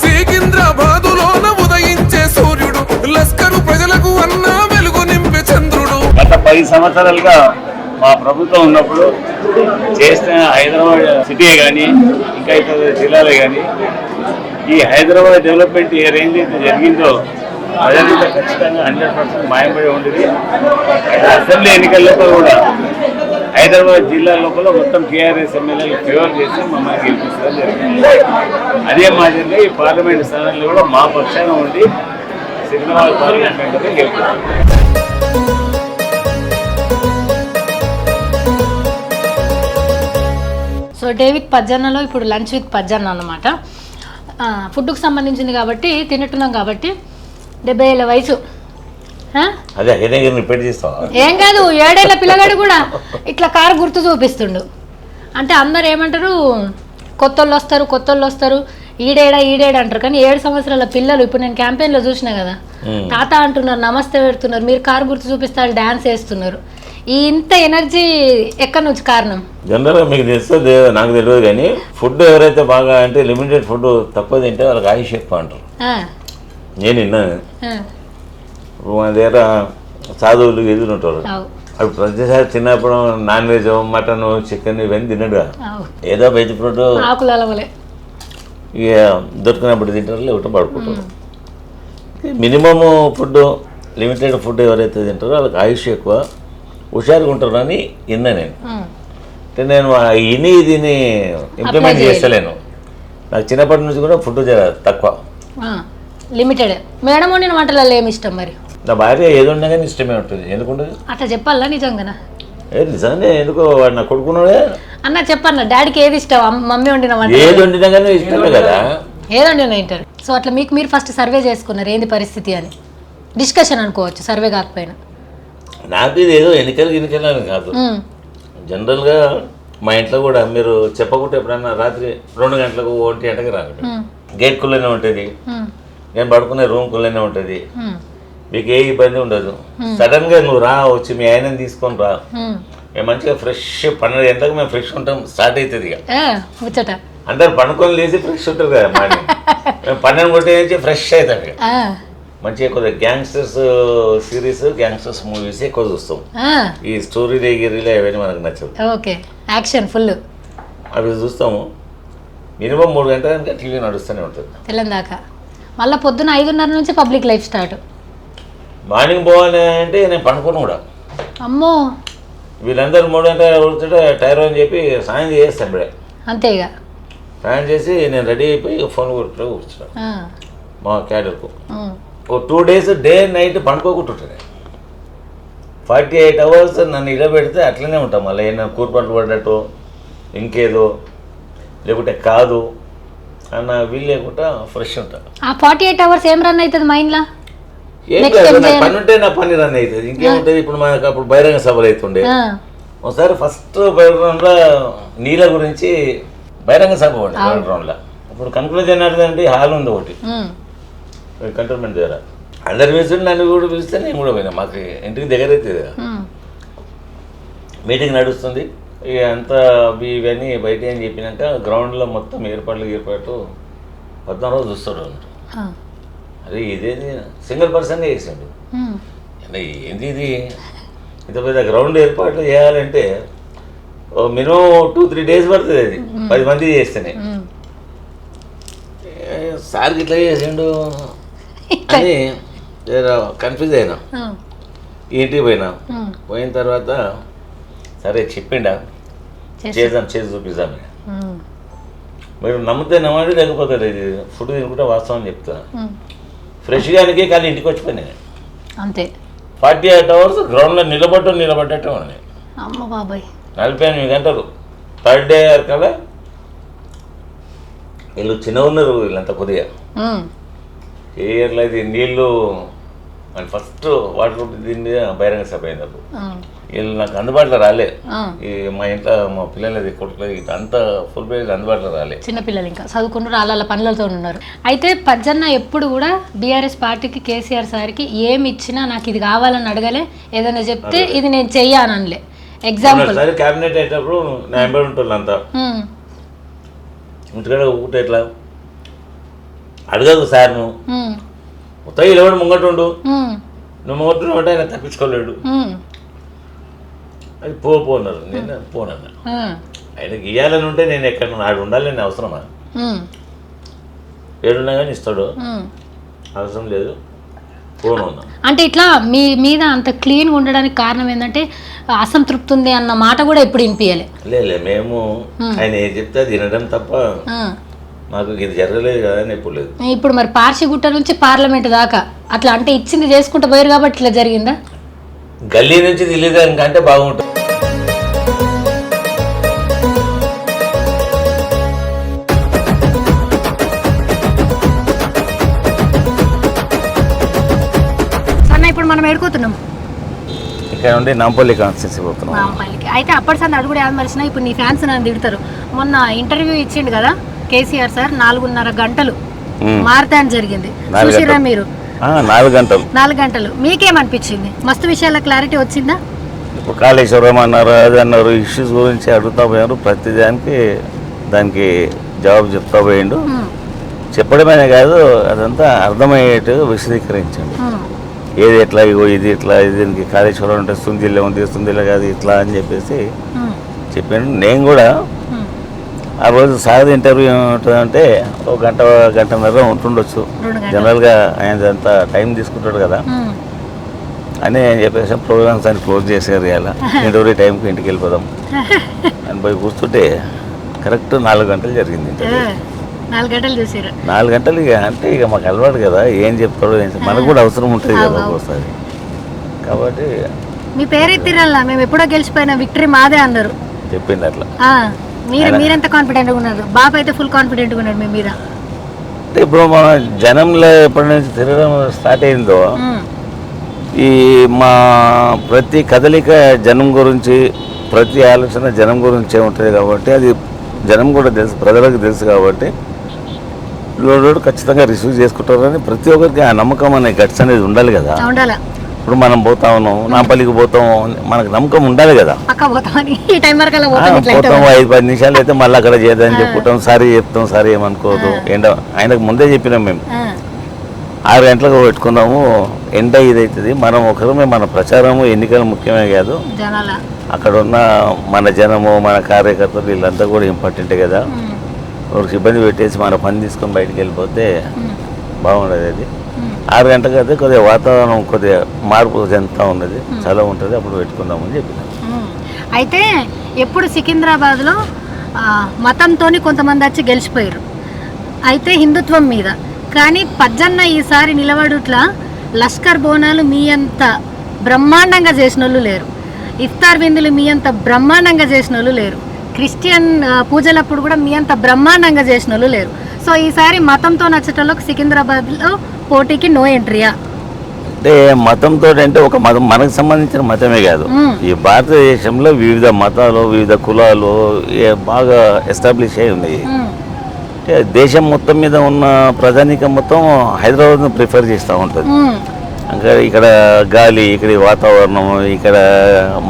సికింద్రాబాదులోన ఉదయించే సూర్యుడు లస్కరు ప్రజలకు అన్న వెలుగు నింపే చంద్రుడు.
గత 10 సంవత్సరాలుగా మా ప్రభుత్వం ఉన్నప్పుడు చేసిన హైదరాబాద్ సిటీయే కానీ ఇంకా ఇతర జిల్లాలే కానీ ఈ హైదరాబాద్ డెవలప్మెంట్ ఏ రేంజ్ అయితే జరిగిందో ప్రజలంతా ఖచ్చితంగా 100% మాయంపడి ఉండేది. అసెంబ్లీ ఎన్నికల్లో కూడా హైదరాబాద్ జిల్లా లోపల మొత్తం టీఆర్ఎస్ ఎమ్మెల్యేలు ఫేవర్ చేసి మమ్మల్ని గెలిపించడం జరిగింది. అదే మాదిరిగా ఈ పార్లమెంట్ స్థానాల్లో కూడా మా పక్షాన ఉండి సికింద్రాబాద్ పార్లమెంట్ గెలిపించారు.
సో డే విత్ పజ్జన్నలో ఇప్పుడు లంచ్ విత్ పజ్జన్న అన్నమాట. ఫుడ్కు సంబంధించింది కాబట్టి తింటున్నాం కాబట్టి 70 ఏళ్ళ వయసు.
అదే రిపీట్ చేస్తావా?
ఏం కాదు, 7 ఏళ్ళ పిల్లగాడు కూడా ఇట్లా కారు గుర్తు చూపిస్తుండు. అంటే అందరు ఏమంటారు, కొత్తోళ్ళు వస్తారు ఈడేడా అంటారు. కానీ 7 సంవత్సరాల పిల్లలు ఇప్పుడు నేను క్యాంపెయిన్లో చూసినా కదా, తాత అంటున్నారు, నమస్తే పెడుతున్నారు, మీరు కారు గుర్తు చూపిస్తారు, డ్యాన్స్ వేస్తున్నారు. ఈ ఇంత ఎనర్జీ ఎక్కడి నుంచి కారణం?
జనరల్గా మీకు తెలుస్తుంది, నాకు తెలియదు కానీ ఫుడ్ ఎవరైతే బాగా అంటే లిమిటెడ్ ఫుడ్ తక్కువ తింటే వాళ్ళకి ఆయుష్ ఎక్కువ అంటారు. నేను విన్నాను. ఇప్పుడు మన దగ్గర సాధువులు ఎదురు ఉంటారు, అప్పుడు ప్రతిసారి తిన్నప్పుడు నాన్ వెజ్ మటన్ చికెన్ ఇవన్నీ తినడుగా, ఏదో వెజ్ ఫ్రూట్ ఇక దొరికినప్పుడు తింటారు, లేకపోతే పడుకుంటారు. మినిమమ్ ఫుడ్ లిమిటెడ్ ఫుడ్ ఎవరైతే తింటారో వాళ్ళకి ఆయుష్ ఎక్కువ, హుషారుగా ఉంటారు అని విన్నా నేను. అంటే నేను దీన్ని ఇంప్లిమెంట్ చేస్తలేను. నాకు చిన్నప్పటి నుంచి కూడా ఫుడ్ తక్కువ,
లిమిటెడ్. మేడం వండిన వంటలలో ఏమి ఇష్టం మరి?
నా భార్య ఏది ఉన్నా కానీ ఇష్టమే ఉంటుంది. ఎందుకుంటుంది
అట్లా చెప్పాలా? నిజంగానా?
నిజంగానే. ఎందుకో వాడు నా కొడుకున్నాడే
అన్న చెప్పన్న, డాడీకి ఏది ఇష్టం? మమ్మీ వండిన వంట
ఏది వండినా కానీ ఇష్టమే కదా,
ఏది వండినా తింటారు. సో అట్లా మీరు ఫస్ట్ సర్వే చేసుకున్నారు ఏంది పరిస్థితి అని. డిస్కషన్ అనుకోవచ్చు, సర్వే కాకపోయినా.
నాకు ఇది ఏదో ఎన్నికలు అని కాదు, జనరల్గా మా ఇంట్లో కూడా మీరు చెప్పకుంటే ఎప్పుడన్నా రాత్రి 2 గంటలకు 1 గంటకి రాదు, గేట్ కుల్లనే ఉంటుంది, నేను పడుకునే రూమ్ కుల్లనే ఉంటుంది, మీకు ఏ ఇబ్బంది ఉండదు. సడన్ గా నువ్వు రా, వచ్చి మీ ఆయనని తీసుకొని రా, మేము మంచిగా ఫ్రెష్ 12 గంటలకు మేము ఫ్రెష్ ఉంటాం, స్టార్ట్ అవుతుంది. ఇక అందరు పనుకొని లేచి ఫ్రెష్ ఉంటారు కదా, మార్నింగ్ మేము 12 కొట్టే ఫ్రెష్ అవుతాం. మంచిగా కొద్దిగా గ్యాంగ్స్టర్స్ సిరీస్, గ్యాంగ్స్టర్స్ మూవీస్ ఎక్కువ చూస్తాం. ఈ స్టోరీ గిరీలు అవన్నీ మనకు నచ్చదు.
ఓకే, యాక్షన్ ఫుల్
అవి చూస్తాము. మినిమం 3 గంటల కనుక టీవీ నడుస్తూనే ఉంటుంది
తెల్లందాకా. మళ్ళీ పొద్దున 5:30 నుంచి పబ్లిక్ లైఫ్ స్టార్ట్.
మార్నింగ్ పోవాలి అంటే నేను పనుకోను కూడా.
అమ్మో,
వీళ్ళందరూ 3 గంటల కొడుతుంటే టైర్ అని చెప్పి సాయం చేస్తాను ఇప్పుడే.
అంతేగా
ప్లాన్ చేసి నేను రెడీ అయిపోయి ఫోన్ కొట్టులో కూర్చున్నాను
ఆ,
మా క్యాడర్కు.
ఉమ్,
ఓ 2 days డే నైట్ పండుకోకుంటుంటాను. 48 hours నన్ను ఇలా పెడితే అట్లనే ఉంటాం. మళ్ళీ ఏమైనా కూరపంటలు పడ్డట్టు ఇంకేదో లేకుంటే కాదు అన్న వీలు లేకుండా ఫ్రెష్ ఉంటా.
ఆ 48 hours ఏం రన్ అవుతుంది మైండ్లో?
ఏం లేదు, నాకు పని ఉంటే నా పని రన్ అవుతుంది. ఇంకేముంటుంది, ఇప్పుడు మనకు అప్పుడు బహిరంగ సభలు అవుతుండే. ఒకసారి ఫస్ట్ బహిరంగంలో నీళ్ళ గురించి బహిరంగ సభ ఉండే గ్రౌండ్లో. అప్పుడు కంక్లూజన్ ఏంటంటే హాల్ ఉంది ఒకటి కంటోన్మెంట్ దగ్గర. అందరు పిలిచి నన్ను కూడా పిలిస్తే నేను కూడా పోయినా. మాకు ఇంటికి దగ్గర అవుతుంది కదా, మీటింగ్ నడుస్తుంది. ఇక అంతా ఇవన్నీ బయట అని చెప్పినాక గ్రౌండ్లో మొత్తం ఏర్పాటు 14 రోజులు చూస్తాడు అన్నట్టు. అదే ఇదేది సింగిల్ పర్సన్గా చేసాడు. అంటే ఏంది ఇది, ఇంత పెద్ద గ్రౌండ్ ఏర్పాట్లు చేయాలంటే మినిమం 2-3 days పడుతుంది. అది 10 మంది చేస్తేనే. సార్కి ఇట్లా చేసిండు అని కన్ఫ్యూజ్ అయినా. ఇంటికి పోయిన తర్వాత సరే చెప్పిండా చేద్దాం, చేసి చూపిద్దాం. మీరు నమ్మితే నమ్మండి, లేకపోతే ఇది ఫుడ్ తినుకుంటే వాస్తవం చెప్తాను. ఫ్రెష్గానికి కానీ ఇంటికి వచ్చిపోయినాయి
అంతే.
48 hours గ్రౌండ్లో నిలబడ్డట్టు ఉన్నాయి.
అమ్మ బాబాయ్
48 గంటలు. థర్డ్ డే కల్లా వీళ్ళు చిన్న ఉన్నారు, వీళ్ళంతా కొద్దిగా ఏర్లో ఇది నీళ్ళు అని ఫస్ట్ వాటర్ దీన్ని బహిరంగ సభ అయినప్పుడు వీళ్ళు నాకు అందుబాటులో రాలే. ఈ మా ఇంట్లో మా పిల్లలది కొడుకులది అంతా ఫుల్ పేజ్ అందుబాటులో రాలే.
చిన్నపిల్లలు ఇంకా చదువుకున్నారు, వాళ్ళ పనులతో ఉన్నారు. అయితే పజ్జన్న ఎప్పుడు కూడా బీఆర్ఎస్ పార్టీకి కేసీఆర్ సార్కి ఏమి ఇచ్చినా నాకు ఇది కావాలని అడగలే, ఏదైనా చెప్తే ఇది నేను చెయ్యానలే. ఎగ్జాంపుల్
సరే క్యాబినెట్ అయ్యేటప్పుడు నా ఎంబడి ఉంటుంది అంతా ఇంటికాడ ఒకటి ఎట్లా అడగదు సార్, నువ్వు మొత్తం ఇలా ముంగట ఉండు, నువ్వు ముంగట అంటే ఆయన తప్పించుకోలేడు. అది పోన్నారు, నేను పోనన్నా. ఆయనకి ఇవ్వాలని ఉంటే నేను ఎక్కడ నాడు ఉండాలని అవసరమా? ఏడున్నా కానీ ఇస్తాడు, అవసరం లేదు పోను ఉన్నా.
అంటే ఇట్లా మీ మీద అంత క్లీన్గా ఉండడానికి కారణం ఏంటంటే అసంతృప్తి ఉంది అన్న మాట కూడా ఎప్పుడు వినిపించలే.
లేదు, మేము ఆయన ఏం చెప్తే అది వినడం తప్ప మాకు ఇది జరగలేదు కదా అని ఎప్పుడు లేదు.
ఇప్పుడు మరి పార్షిగుట్ట నుంచి పార్లమెంట్ దాకా అట్లా అంటే ఇచ్చింది చేసుకుంటూ పోయారు కాబట్టి ఇట్లా జరిగిందా?
గల్లీ నుంచి ఢిల్లీ దానికి అంటే బాగుంటుంది.
ఇప్పుడు మనం ఎడుకుతున్నాం
ఇక్కడ నుండి నాంపల్లి కాన్స్టిట్యూన్సీ పోతున్నాం.
నాంపల్లికి అయితే అప్పటి సార్ అడుగు కూడా ఏం మరిచినా ఇప్పుడు నీ ఫ్యాన్స్ నన్ను తిడతారు. మొన్న ఇంటర్వ్యూ ఇచ్చిండు కదా కేసీఆర్ సార్, 4.5 గంటలు మారతాన్ జరిగింది చూసిరా మీరు? 4 గంటలు మీకేమనిపించింది? మస్తు విషయాల క్లారిటీ వచ్చిందా?
ఇప్పుడు కాళేశ్వరం అన్నారు, అది అన్నారు, ఇష్యూస్ గురించి అడుగుతా పోయారు. ప్రతి దానికి జవాబు చెప్తా పోయిండు. చెప్పడమే కాదు, అదంతా అర్థమయ్యేట్టు విశదీకరించండి. ఏది ఎట్లా, ఇగో ఇది ఇట్లా, ఇది దీనికి కాళేశ్వరం అంటే సుందిలే ఉంది, సుందిలే కాదు ఇట్లా అని చెప్పేసి చెప్పాను. నేను కూడా ఆ రోజు సాగర్ ఇంటర్వ్యూ ఏముంటుందంటే ఒక గంటన్నర ఉంటుండొచ్చు. జనరల్గా ఆయన అంతా టైం తీసుకుంటాడు కదా అని చెప్పేసి ప్రోగ్రామ్స్ అని క్లోజ్ చేశారు. ఇలా ఇంటర్వ్యూ టైంకి ఇంటికి వెళ్ళిపోదాం అని పోయి కూర్చుంటే కరెక్ట్ 4 గంటలు జరిగింది ఇంటర్వ్యూ.
4 గంటలు చూసారు.
4 గంటలు ఇక అంటే ఇక మాకు అలవాటు కదా, ఏం చెప్తాడో మనకు కూడా అవసరం ఉంటుంది కదా ఒక్కోసారి. కాబట్టి
మీ పేరు ఎత్తిరల్లా మేము ఎప్పుడో గెలిచిపోయినా విక్టరీ మాదే అన్నారు,
చెప్పింది అట్లా.
మీరెంత కాన్ఫిడెంట్గా ఉన్నారు? బాబు అయితే ఫుల్ కాన్ఫిడెంట్గా ఉన్నాడు మీ మీద.
అంటే ఇప్పుడు మన జనంలో ఎప్పటి నుంచి తిరగడం స్టార్ట్ అయిందో, ఈ మా ప్రతి కదలిక జనం గురించి, ప్రతి ఆలోచన జనం గురించే ఉంటుంది కాబట్టి అది జనం కూడా తెలుసు, ప్రజలకు తెలుసు కాబట్టి లోడు ఖచ్చితంగా రిసీవ్ చేసుకుంటారని ప్రతి ఒక్కరికి ఆ నమ్మకం అనే గట్స్ అనేది ఉండాలి కదా. ఇప్పుడు మనం పోతా ఉన్నాం, నాంపల్లికి పోతాం, మనకు నమ్మకం ఉండాలి కదా. పోతాం 5-10 నిమిషాలు అయితే మళ్ళీ అక్కడ చేద్దామని చెప్పుకుంటాం, సారీ చెప్తాం, సారీ ఏమనుకోదు. ఆయనకు ముందే చెప్పినాం మేము 6 గంటలకు పెట్టుకున్నాము, ఎండ ఇదవుతుంది. మనం ఒకరమే మన ప్రచారము ఎన్నికలు ముఖ్యమే కాదు, అక్కడ ఉన్న మన జనము మన కార్యకర్తలు వీళ్ళంతా కూడా ఇంపార్టెంటే కదా. ఒకరికి ఇబ్బంది పెట్టేసి మన పని తీసుకొని బయటికి వెళ్ళిపోతే బాగుండదు. అది 6 గంటలకు అయితే కొద్దిగా వాతావరణం కొద్దిగా మార్పు చెందుతూ ఉన్నది, చాలా ఉంటుంది, అప్పుడు పెట్టుకుందామని చెప్పిన.
అయితే ఎప్పుడు సికింద్రాబాద్లో మతంతో కొంతమంది వచ్చి గెలిచిపోయారు, అయితే హిందుత్వం మీద. కానీ పజ్జన్న ఈసారి నిలబడుట్లా లష్కర్ బోనాలు మీ అంత బ్రహ్మాండంగా చేసిన వాళ్ళు లేరు, ఇఫ్తార్ విందులు మీ అంత బ్రహ్మాండంగా చేసిన వాళ్ళు లేరు, క్రిస్టియన్ పూజలప్పుడు కూడా మీ అంత బ్రహ్మాండంగా చేసిన వాళ్ళు లేరు. సో ఈసారి మతంతో నచ్చటంలోకి సికింద్రాబాద్లో పోటీకి నో ఎంట్రీయా?
అంటే మతంతో అంటే ఒక మతం మనకు సంబంధించిన మతమే కాదు, ఈ భారతదేశంలో వివిధ మతాలు వివిధ కులాలు బాగా ఎస్టాబ్లిష్ అయి ఉన్నాయి. అంటే దేశం మొత్తం మీద ఉన్న ప్రజానీకం మొత్తం హైదరాబాద్ను ప్రిఫర్ చేస్తూ ఉంటుంది. ఇంకా ఇక్కడ గాలి, ఇక్కడ వాతావరణం, ఇక్కడ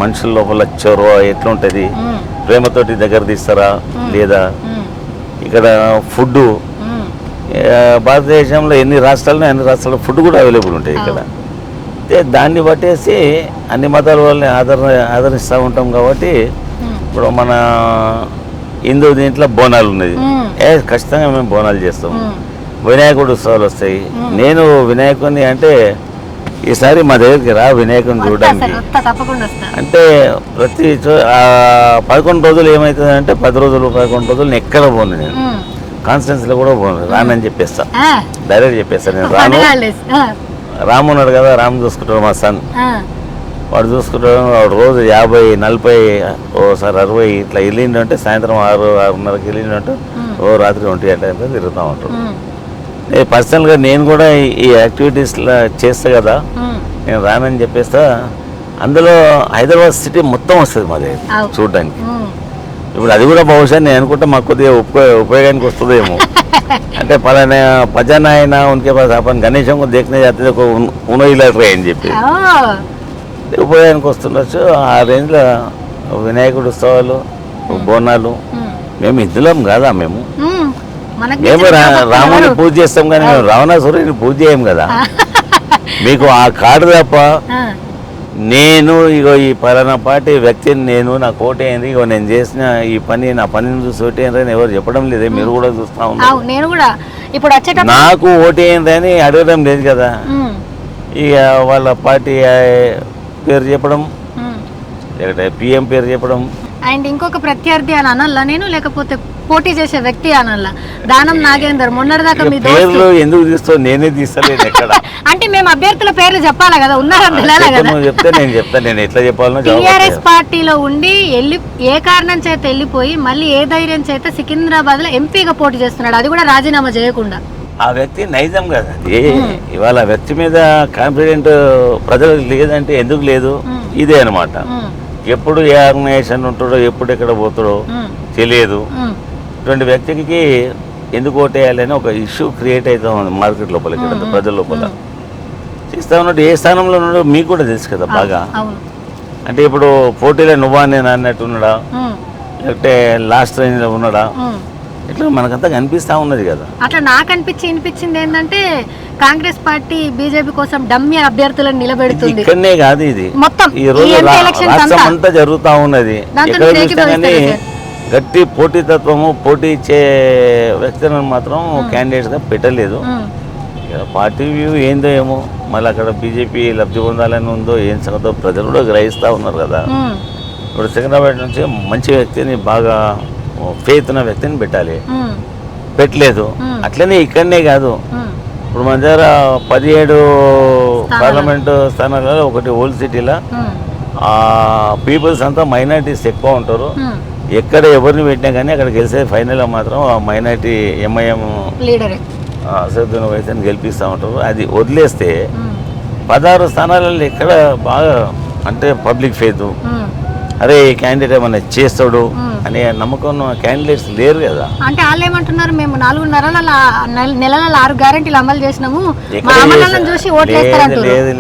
మనుషుల లోపల చొరవ ఎట్లుంటుంది, ప్రేమతోటి దగ్గర తీస్తారా లేదా, ఇక్కడ ఫుడ్ భారతదేశంలో ఎన్ని రాష్ట్రాల్లో ఫుడ్ కూడా అవైలబుల్ ఉంటాయి ఇక్కడ. అయితే దాన్ని బట్టేసి అన్ని మతాల వాళ్ళని ఆదరిస్తూ ఉంటాం కాబట్టి ఇప్పుడు మన హిందూ దీంట్లో బోనాలు ఉన్నది, ఖచ్చితంగా మేము బోనాలు చేస్తాము. వినాయకుడు ఉత్సవాలు వస్తాయి. నేను వినాయకుడిని అంటే ఈసారి మా దగ్గరికి రా వినాయకుడిని చూడడానికి అంటే ప్రతి 11 రోజులు ఏమవుతుంది అంటే 10 రోజులు 11 రోజులు ఎక్కడ పోను, నేను కాన్స్టెన్స్లో కూడా పోను, రానని చెప్పేస్తా, డైరెక్ట్ చెప్పేస్తాను నేను రాను. రాము ఉన్నాడు కదా, రాము చూసుకుంటాడు మా సన్, వాడు చూసుకుంటాడు. వాడు రోజు 50, 40, ఓసారి 60 ఇట్లా వెళ్ళిండంటే సాయంత్రం 6, 6:30కి వెళ్ళిండంటే ఓ రాత్రి 1 గంట తిరుగుతూ ఉంటాడు. పర్సనల్గా నేను కూడా ఈ యాక్టివిటీస్లో చేస్తా కదా, నేను రానని చెప్పేస్తా. అందులో హైదరాబాద్ సిటీ మొత్తం వస్తుంది మా దగ్గర చూడడానికి. ఇప్పుడు అది కూడా బహుశా నేను అనుకుంటా మాకు కొద్దిగా ఉపయోగానికి వస్తుందేమో. అంటే పలానా పజానా అయినా ఉనికి పాస్ अपन గణేశం को देखने जाते थे उन्हों ही लग रहे అని చెప్పి ఉపయోగానికి వస్తుండొచ్చు. ఆ రేంజ్లో వినాయకుడు ఉత్సవాలు, బోనాలు, మేము హిందువులం కాదా, మేము రాముని పూజ చేస్తాం కానీ మేము రావణాసురుడిని పూజ చేయం కదా. మీకు ఆ కార్డు తప్ప నేను ఇగో ఈ పలానా పార్టీ వ్యక్తిని నేను నాకు ఓటు అయింది, ఇగో నేను చేసిన ఈ పని నా పనిని చూసి ఓటు అయిందని ఎవరు చెప్పడం లేదే, మీరు కూడా చూస్తా ఉన్నారు.
నేను కూడా ఇప్పుడు
నాకు ఓటు అయింది అని అడగడం లేదు కదా. ఇక వాళ్ళ పార్టీ పేరు చెప్పడం, లేకపోతే పిఎం పేరు చెప్పడం.
అండ్ ఇంకొక ప్రత్యర్థి అని అనల్లా నేను, లేకపోతే పోటీ చేసే వ్యక్తి అనల్లా. దానం నాగేందర్ మొన్నటిదాకా మీ
పేర్లు ఎందుకు తీస్తావు, నేనే తీస్తలేను ఎక్కడ.
అంటే మేము అభ్యర్థుల పేర్లు చెప్పాలా కదా, ఉన్నారని తెలియాలి కదా.
చెప్తే నేను చెప్తాను, నేను ఎట్లా చెప్పాలనో.
టీఆర్ఎస్ పార్టీలో ఉండి ఏ కారణం చేత వెళ్ళిపోయి మళ్ళీ ఏ ధైర్యం చేత సికింద్రాబాద్ లో ఎంపీగా పోటీ చేస్తున్నాడు, అది కూడా రాజీనామా చేయకుండా.
ఆ వ్యక్తి నైజం కదండి. ఇవాళ ఆ వ్యక్తి మీద కాన్ఫిడెంట్ ప్రజలకు లేదంటే ఎందుకు లేదు, ఇదే అనమాట. ఎప్పుడు ఏ ఆర్గనైజేషన్ ఉంటాడో ఎప్పుడు ఎక్కడ పోతాడో తెలియదు. ఇటువంటి వ్యక్తికి ఎందుకు ఓటేయాలని ఒక ఇష్యూ క్రియేట్ అవుతా ఉంది మార్కెట్ లోపల, ఇక్కడ ప్రజల లోపల. చేస్తా ఉన్నట్టు ఏ స్థానంలో ఉన్నాడో మీకు కూడా తెలుసు కదా బాగా. అంటే ఇప్పుడు పోటీలో నువ్వా నేను అన్నట్టు ఉన్నాడా, లేకపోతే లాస్ట్ రేంజ్లో ఉన్నాడా, ఇట్లా మనకంతా కనిపిస్తా ఉన్నది కదా.
అట్లా నాకు అనిపించింది ఏంటంటే కాంగ్రెస్ పార్టీ బీజేపీ కోసం డమ్మీ అభ్యర్థులను నిలబెడుతుంది.
ఇక్కడనే కాదు, ఇది
మొత్తం
ఈ రోజు రాష్ట్రం అంతా జరుగుతూ ఉన్నది. ఎక్కడ చూసినా కానీ గట్టి పోటీతత్వము, పోటీ ఇచ్చే వ్యక్తులను మాత్రం క్యాండిడేట్స్గా పెట్టలేదు. పార్టీ వ్యూ ఏందో ఏమో, మళ్ళీ అక్కడ బీజేపీ లబ్ధి పొందాలని ఉందో ఏం సంగతో ప్రజలు కూడా గ్రహిస్తూ ఉన్నారు కదా. ఇప్పుడు సికింద్రాబాద్ నుంచి మంచి వ్యక్తిని, బాగా ఫెయిత్ ఉన్న వ్యక్తిని పెట్టాలి, పెట్టలేదు. అట్లనే ఇక్కడనే కాదు, ఇప్పుడు మన దగ్గర 17 పార్లమెంటు స్థానాలలో ఒకటి ఓల్డ్ సిటీలో పీపుల్స్ అంతా మైనారిటీస్ ఎక్కువ ఉంటారు. ఎక్కడ ఎవరిని పెట్టినా కానీ అక్కడ గెలిచే ఫైనల్లో మాత్రం ఆ మైనారిటీ ఎంఐఎం అసదుద్దీన్ ఓవైసీని గెలిపిస్తూ ఉంటారు. అది వదిలేస్తే 16 స్థానాలలో ఎక్కడ బాగా అంటే పబ్లిక్ ఫెయిత్, అరే ఈ క్యాండిడేట్ ఏమన్నా చేస్తాడు అనే నమ్మకం క్యాండిడేట్స్ లేరు కదా.
అంటే వాళ్ళు ఏమంటున్నారు, మేము 4 నెలల 6 గ్యారెంటీలు అమలు చేసినాము, చూసి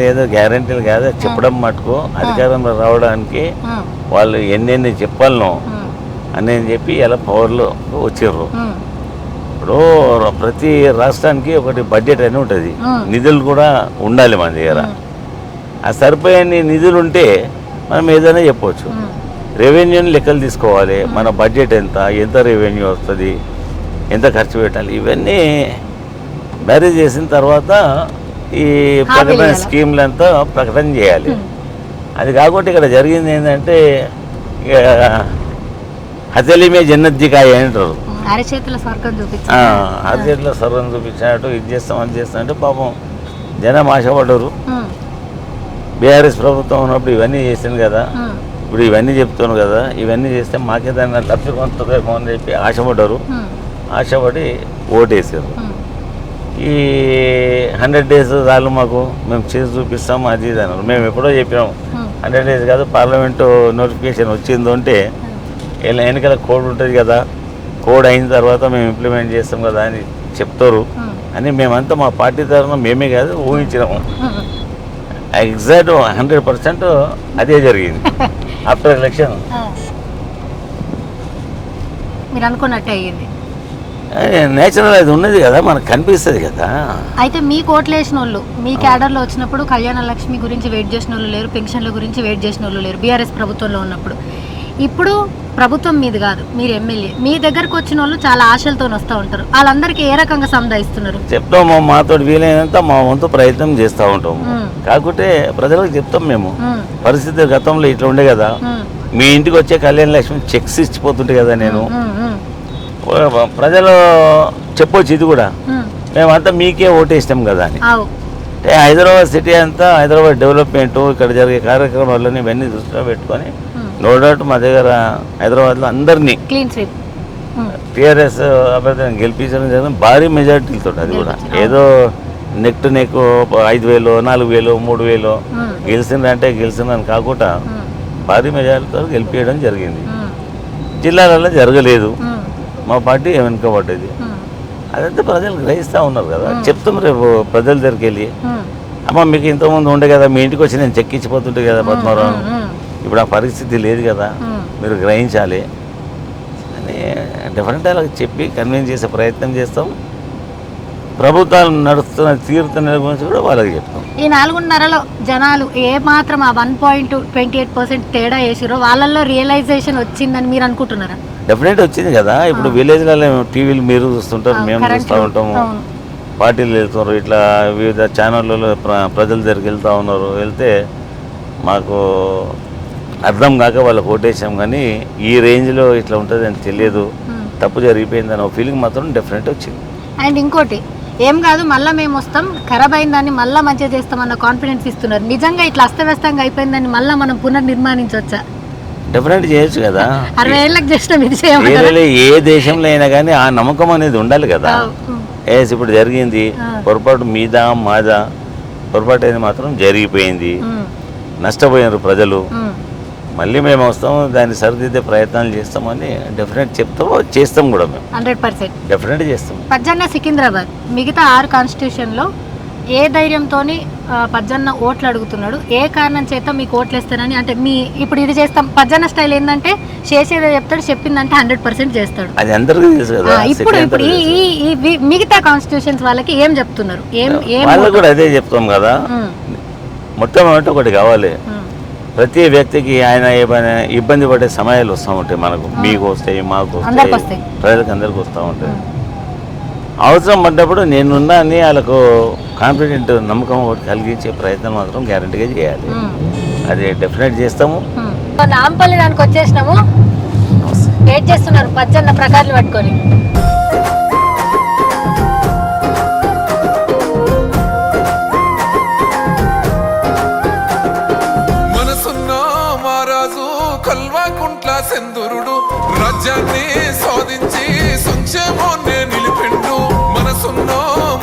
లేదు గ్యారెంటీలు కాదు చెప్పడం మటుకు. అధికారంలో రావడానికి వాళ్ళు ఎన్నెన్ని చెప్పాలనో అని చెప్పి ఇలా పవర్లో వచ్చిర్రు. ఇప్పుడు ప్రతి రాష్ట్రానికి ఒకటి బడ్జెట్ అని ఉంటుంది, నిధులు కూడా ఉండాలి మన దగ్గర. ఆ సరిపోయే నిధులు ఉంటే మనం ఏదైనా చెప్పవచ్చు. రెవెన్యూని లెక్కలు తీసుకోవాలి, మన బడ్జెట్ ఎంత రెవెన్యూ వస్తుంది, ఎంత ఖర్చు పెట్టాలి, ఇవన్నీ మ్యారేజ్ చేసిన తర్వాత ఈ ప్రకటన స్కీమ్లంతా ప్రకటన చేయాలి. అది కాకుండా ఇక్కడ జరిగింది ఏంటంటే ఇక హతలి మే జన్నత్ దికాయ అంటారు.
అరచేతుల స్వర్గం చూపించి
అరచేతిలో సర్వం చూపించినట్టు ఇది చేస్తాం అది చేస్తాం అంటే పాపం జనం ఆశపడ్డారు. బీఆర్ఎస్ ప్రభుత్వం ఉన్నప్పుడు ఇవన్నీ చేసింది కదా, ఇప్పుడు ఇవన్నీ చెప్తాను కదా, ఇవన్నీ చేస్తే మాకే దాన్ని లబ్ధి పొందుతుందేమో అని చెప్పి ఆశపడ్డారు. ఆశపడి ఓటేసారు. ఈ 100 days చాలు మాకు, మేము చేసి చూపిస్తాము అది ఇది అన్నారు. మేము ఎప్పుడో చెప్పినాము 100 days కాదు, పార్లమెంటు నోటిఫికేషన్ వచ్చిందో అంటే ఇలా ఎన్నికల కోడ్ ఉంటుంది కదా, కోడ్ అయిన తర్వాత మేము ఇంప్లిమెంట్ చేస్తాం కదా అని చెప్తారు అని మేమంతా మా పార్టీ తరఫున మేమే కాదు ఊహించినాము. ఎగ్జాక్ట్ 100% అదే జరిగింది. ఆఫ్టర్ ఎలక్షన్
మీరు అనుకున్నట్టే అయ్యింది.
నేచురల్ అది ఉన్నది కదా, మనకు కనిపిస్తుంది కదా.
అయితే మీకు ఓట్లు వేసిన వాళ్ళు మీ క్యాడర్లో వచ్చినప్పుడు కళ్యాణ లక్ష్మి గురించి వెయిట్ చేసిన వాళ్ళు లేరు, పెన్షన్ల గురించి వెయిట్ చేసిన వాళ్ళు లేరు బీఆర్ఎస్ ప్రభుత్వంలో ఉన్నప్పుడు. ఇప్పుడు ప్రభుత్వం మీది కాదు, మీరు ఎమ్మెల్యే, మీ దగ్గరకు వచ్చిన వాళ్ళు చాలా ఆశలతో వస్తూ ఉంటారు. వాళ్ళందరికీ ఏ రకంగా సంధాయిస్తున్నారు?
చెప్తాము, మాతో వీలైనంత మా వంతు ప్రయత్నం చేస్తూ ఉంటాము. కాకుంటే ప్రజలకు చెప్తాం మేము, పరిస్థితి గతంలో ఇట్లా ఉండే కదా, మీ ఇంటికి వచ్చే కళ్యాణ లక్ష్మి చెక్స్ ఇచ్చిపోతుంటే కదా, నేను ప్రజలు చెప్పొచ్చు ఇది కూడా, మేమంతా మీకే ఓటేస్తాం కదా అని. అంటే హైదరాబాద్ సిటీ అంతా, హైదరాబాద్ డెవలప్మెంట్, ఇక్కడ జరిగే కార్యక్రమాలను ఇవన్నీ దృష్టిలో పెట్టుకొని నో డౌట్ మా దగ్గర హైదరాబాద్లో అందరినీ టీఆర్ఎస్ అభ్యర్థిని గెలిపించడం జరిగింది భారీ మెజార్టీలతో. అది కూడా ఏదో నెక్ టు నెక్ 5,000, 4,000, 3,000 గెలిచిందంటే గెలిచిందని కాకుండా భారీ మెజార్టీతో గెలిపించడం జరిగింది. జిల్లాలలో జరగలేదు, మా పార్టీ వెనుకబడ్డది. అదంతా ప్రజలు గ్రహిస్తూ ఉన్నారు కదా. చెప్తాం రేపు ప్రజల దగ్గరికి వెళ్ళి, అమ్మ మీకు ఇంతకుముందు ఉండే కదా, మీ ఇంటికి వచ్చి నేను చెక్కించిపోతుంటే కదా పద్మారావు, ఇప్పుడు ఆ పరిస్థితి లేదు కదా, మీరు గ్రహించాలి అని డిఫరెంట్ అలా చెప్పి కన్విన్స్ చేసే ప్రయత్నం చేస్తాం. ప్రభుత్వాలు నడుస్తున్న తీరుతున్న గురించి కూడా వాళ్ళకి చెప్తాం.
ఈ 4.5 జనాలు ఏ మాత్రం ఆ 1.28% తేడా వేసిరో వాళ్ళల్లో రియలైజేషన్ వచ్చిందని మీరు అనుకుంటున్నారా?
డెఫినెట్ వచ్చింది కదా. ఇప్పుడు విలేజ్లలో టీవీలు మీరు చూస్తుంటారు, మేము చూస్తూ ఉంటాము, పార్టీలు వెళ్తున్నారు, ఇట్లా వివిధ ఛానళ్ళలో ప్రజల దగ్గరికి వెళ్తూ ఉన్నారు. వెళ్తే మాకు అర్థం కాక వాళ్ళకి ఓటేసాం, కానీ ఈ రేంజ్లో ఇట్లా ఉంటుంది అని తెలియదు, తప్పు జరిగిపోయిందని ఒక ఫీలింగ్ మాత్రం డెఫినెట్ వచ్చింది.
అండ్ ఇంకోటి ఏం కాదు, మళ్ళీ మేము వస్తాం, ఖరాబ్ అయిందాన్ని మళ్ళీ మంచిగా చేస్తామన్న కాన్ఫిడెన్స్ ఇస్తున్నారు. నిజంగా ఇట్లా అస్తవ్యస్తంగా అయిపోయిందని మళ్ళీ మనం పునర్నిర్మాణించవచ్చా?
డెఫినెట్ చేయొచ్చు కదా.
60 ఏళ్ళకి చేసినాం ఇది చేయమంటారా?
ఏ దేశంలో అయినా కానీ ఆ నమ్మకం అనేది ఉండాలి కదా. ఇప్పుడు జరిగింది పొరపాటు మీద మాదా, పొరపాటు అనేది మాత్రం జరిగిపోయింది, నష్టపోయినారు ప్రజలు, మళ్ళీ మేము వస్తాము, దాన్ని సరిదిద్దే ప్రయత్నాలు చేస్తామని డెఫినెట్ చెప్తాము, చేస్తాం కూడా మేము
100%
డెఫినెట్ చేస్తాం.
పజ్జన్న సికింద్రాబాద్ మిగతా 6 కాన్స్టిట్యూషన్లో ఏ ధైర్యంతో పజ్జన్న ఓట్లు అడుగుతున్నాడు, ఏ కారణం చేత మీకు ఓట్లు వేస్తారని? అంటే మీ ఇప్పుడు ఇది చేస్తాం, పజ్జన్న స్టైల్ ఏంటంటే చేసేదో చెప్తాడు, చెప్పిందంటే 100% చేస్తాడు,
అది అందరికీ తెలుసు కదా.
ఇప్పుడు ఈ మిగతా కాన్స్టిట్యూషన్స్ వాళ్ళకి ఏం చెప్తున్నారు?
వాళ్ళకి కూడా అదే చెప్తాం కదా. మొట్టమొదటి ఒకటి కావాలి, ప్రతి వ్యక్తికి ఆయన ఏమైనా ఇబ్బంది పడే సమయాలు వస్తూ ఉంటాయి, మనకు మీకు వస్తాయి, మాకు వస్తాయి, ప్రజలకు అందరికి వస్తూ ఉంటాయి. అవసరం పడ్డప్పుడు నేనున్నా అని వాళ్ళకు కాన్ఫిడెంట్ నమ్మకం కలిగించే ప్రయత్నం మాత్రం గ్యారంటీగా చేయాలి, అది డెఫినెట్ చేస్తాము.
నాంపల్లి దానికి వచ్చేసినాము, వెయిట్ చేస్తున్నారు పజ్జన్న ప్రకారాలు పట్టుకొని.
కల్వాకుంట్ల సెందురుడు రాజ్యాన్ని సాధించి సంక్షేమాన్ని నిలిపిండు. మనసున్న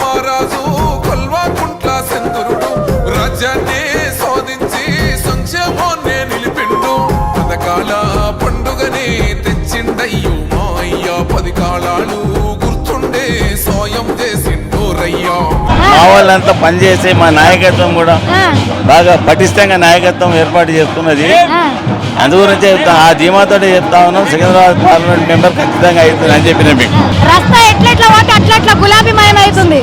మహారాజు కల్వాకుంట్ల సెందురుడు రాజ్యాన్ని సాధించి సంక్షేమాన్ని నిలిపిండు. పథకాల పండుగని తెచ్చిండయ్యో మా అయ్యా, 10 కాలాలు గుర్తుండే సాయం చేసిండు రయ్యా.
మా వాళ్ళంతా పనిచేసి మా నాయకత్వం కూడా బాగా పటిష్టంగా నాయకత్వం ఏర్పాటు చేస్తున్నది. అందుగురించి చెప్తాం, ఆ ధీమాతో చెప్తా ఉన్నాం, సికింద్రాబాద్ పార్లమెంట్ మెంబర్ ఖచ్చితంగా అవుతుంది అని చెప్పిన మీకు.
రస్తా ఎట్లా పోతే అట్లా గులాబీమయం అవుతుంది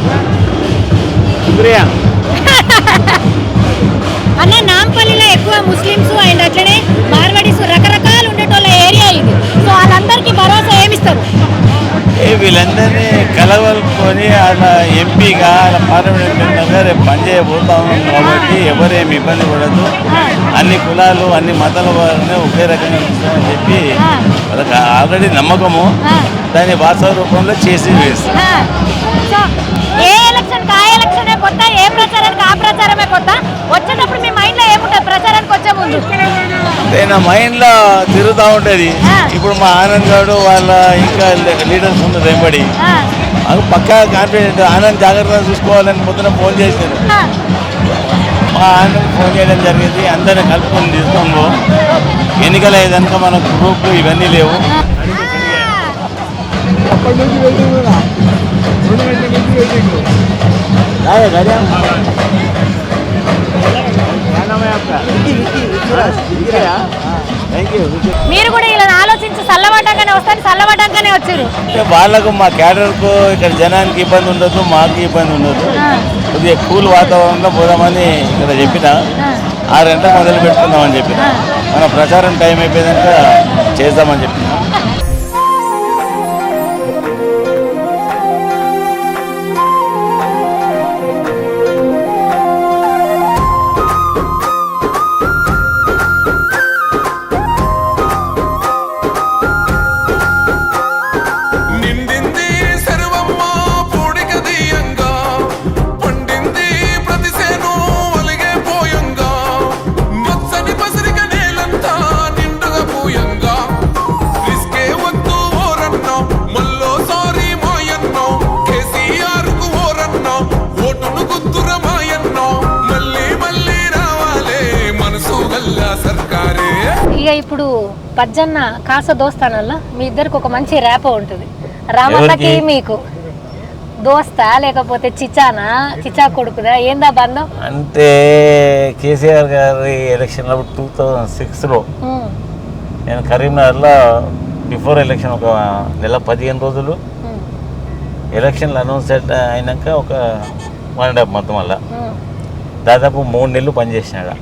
అన్న. నాంపల్లిలో ఎక్కువ ముస్లిమ్స్ అండ్ అట్లనే మార్వాడీస్ రకరకాలు ఉండేటోళ్ళ ఏరియా ఇది. సో వాళ్ళందరికీ భరోసా ఏమిస్తారు?
వీళ్ళందరినీ కళ
కలవలుకొని అలా ఎంపీగా అలా పార్లమెంట్ మెంబర్గా రేపు పనిచేయబోతా ఉన్నాం కాబట్టి ఎవరేమి ఇబ్బంది పడద్దు, అన్ని కులాలు అన్ని మతాల వారిని ఒకే రకంగా చూస్తామని చెప్పి వాళ్ళకి ఆల్రెడీ నమ్మకము, దాన్ని వాస్తవ రూపంలో చేసి వేస్తాం.
సో ఏ ఎలక్షన్కి ఆ ఎలక్షనే కొత్త, ఏ ప్రచారానికి ఆ ప్రచారమే కొత్త. వచ్చేటప్పుడు మీ మైండ్లో ఏముంటుంది ప్రచారానికి వచ్చే ముందు?
అంటే నా మైండ్లో తిరుగుతూ ఉంటుంది. ఇప్పుడు మా ఆనంద్ గారు వాళ్ళ ఇంకా లీడర్స్ ఉన్నారు వెంబడి, అది పక్కా కాన్ఫిడెంట్. ఆనంద్ జాగ్రత్తగా చూసుకోవాలని పొద్దున ఫోన్ చేశారు. మా ఆనంద్ ఫోన్ చేయడం జరిగింది. అందరిని కలుపుకొని తీసుకోము. ఎన్నికలు అయ్యేదాక మన గ్రూప్లు ఇవన్నీ లేవు.
మీరు కూడా ఇలా ఆలోచించి చల్లబడ్డాకనే వస్తారు, చల్లబడ్డాకనే వచ్చారు.
వాళ్ళకు మా క్యాడర్కు ఇక్కడ జనానికి ఇబ్బంది ఉండదు, మాకు ఇబ్బంది ఉండదు. కొద్దిగా కూల్ వాతావరణంలో పోదామని ఇక్కడ చెప్పిన 6 గంటలకు మొదలు పెట్టుకుందామని చెప్పిన. మన ప్రచారం టైం అయిపోయాక చేద్దామని చెప్పిన.
నిండింది సర్వమ్మ పూడిక దీయంగా, పండింది ప్రతిసేను అలిగే పోయంగా, మచ్చని పసిరిక నేలంతా నిండుగా పూయంగా, రిస్కే వద్దు ఓరన్నో మళ్ళోసారి మాయన్నో, కేసీఆర్కు ఓరన్నో ఓటును గుద్దుర మాయన్నో, మళ్ళీ మళ్ళీ రావాలే మనసు గల్లా సర్కారే.
ఇక ఇప్పుడు పజ్జన్న కాస దోస్తానల్లా మీ ఇద్దరికి ఒక మంచి ర్యాప్ ఉంటుంది. రామన్నకి మీకు దోస్తా లేకపోతే చిచానా, చిచా కొడుకుదా, ఏందా బంధం?
అంటే కేసీఆర్ గారి ఎలక్షన్ 2006లో నేను కరీంనగర్లో బిఫోర్ ఎలక్షన్ ఒక నెల 15 రోజులు ఎలక్షన్లు అనౌన్స్ అయినాక ఒక 1.5 month మళ్ళా దాదాపు 3 నెలలు పనిచేసినాడు.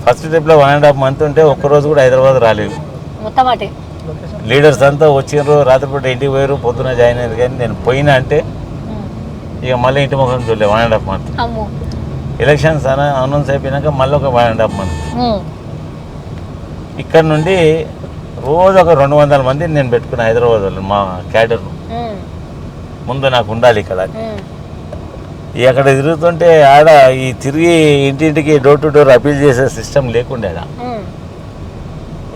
ఫస్ట్ స్టెప్లో 1.5 month ఉంటే ఒక్కరోజు కూడా హైదరాబాద్ రాలేదు.
మొత్తం అటే
లీడర్స్ అంతా వచ్చినారు, రాత్రిపూట ఇంటికి పోయారు, పొద్దున జాయిన్ అయ్యారు. కానీ నేను పోయినా అంటే ఇక మళ్ళీ ఇంటి ముఖం చూడలేదు 1.5 month. ఎలక్షన్స్ అనౌన్స్ అయిపోయినాక మళ్ళీ ఒక 1.5 month. ఇక్కడ నుండి రోజు ఒక 200 మందిని నేను పెట్టుకున్నా హైదరాబాద్ వాళ్ళు, మా క్యాడర్ను. ముందు నాకు ఉండాలి ఇక్కడ. అక్కడ తిరుగుతుంటే ఆడ ఈ తిరిగి ఇంటింటికి డోర్ టు డోర్ అపీల్ చేసే సిస్టమ్ లేకుండే.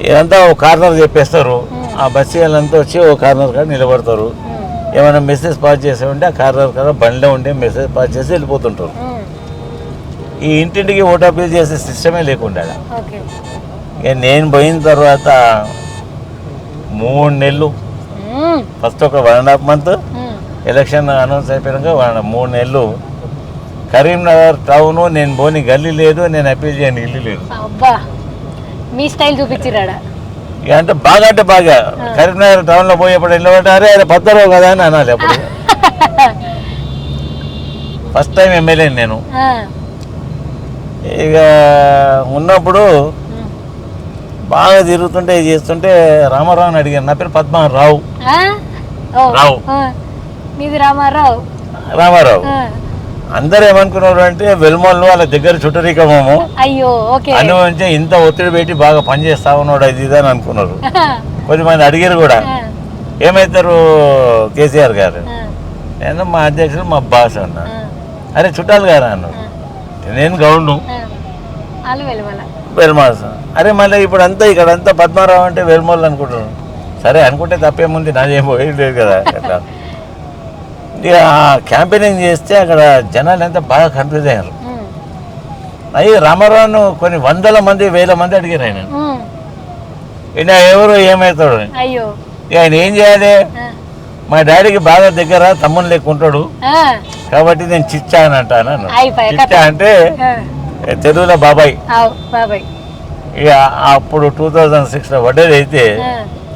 ఇదంతా ఒక కార్నర్ చెప్పేస్తారు, ఆ బస్సు వాళ్ళంతా వచ్చి ఒక కార్నర్ కాడ నిలబడతారు. ఏమైనా మెసేజ్ పాస్ చేసే ఉంటే ఆ కార్నర్ కాడ బండిలో ఉంటే మెసేజ్ పాస్ చేసి వెళ్ళిపోతుంటారు. ఈ ఇంటింటికి ఓటు అపీల్ చేసే సిస్టమే లేకుండే. ఇక నేను పోయిన తర్వాత 3 నెలలు, ఫస్ట్ ఒక 1.5 month, ఎలక్షన్ అనౌన్స్ అయిపోయాక 3 నెలలు కరీంనగర్ టౌను నేను పోని గల్లీ లేదు, నేను అపీల్ చేయని ఇల్లు లేదు.
అబ్బా మీ స్టైల్ చూపించిరాడా?
ఇక అంటే బాగా కరీంనగర్ టౌన్లో పోయేప్పుడు వెళ్ళబట్టి అరే అరే పత్తరావు కదా అని అనాలి. అప్పుడు ఫస్ట్ టైం ఎమ్మెల్యే నేను. ఇక ఉన్నప్పుడు బాగా తిరుగుతుంటే చేస్తుంటే రామారావుని అడిగాను. నా పేరు పద్మారావు.
మీది రామారావు?
రామారావు. అందరూ ఏమనుకున్నారు అంటే వెల్మోళ్ళు వాళ్ళ దగ్గర చుట్టరికమేమో,
అయ్యో
అనుభవించి ఇంత ఒత్తిడి పెట్టి బాగా పనిచేస్తా ఉన్నాడు అది ఇది అని అనుకున్నారు. కొద్దిమంది అడిగారు కూడా ఏమవుతారు కేసీఆర్ గారు. నేను మా అధ్యక్షుడు మా బాస్ అన్నా. అరే చుట్టాలు గారా అన్నారు. నేను గౌండు వెల్మాస్. అరే మళ్ళీ ఇప్పుడు అంతా ఇక్కడ అంతా పద్మారావు అంటే వెల్మోళ్ళు అనుకుంటున్నాను. సరే అనుకుంటే తప్పేముంది, నాదేం పోయి లేదు కదా. అట్లా ఇక క్యాంపెయినింగ్ చేస్తే అక్కడ జనాలు అంతా బాగా కన్ఫ్యూజ్ అయ్యారు. అయ్యి రామారావును కొన్ని 100 మంది 1000 మంది అడిగారు ఆయన. ఈయన ఎవరు ఏమవుతాడు, ఆయన ఏం చేయాలి, మా డాడీకి బాగా దగ్గర తమ్ముని లెక్క ఉంటాడు కాబట్టి నేను చిచ్చా అని అంటాను. చిచ్చా అంటే తెలుగులో బాబాయ్. ఇక అప్పుడు 2006లో పడ్డది అయితే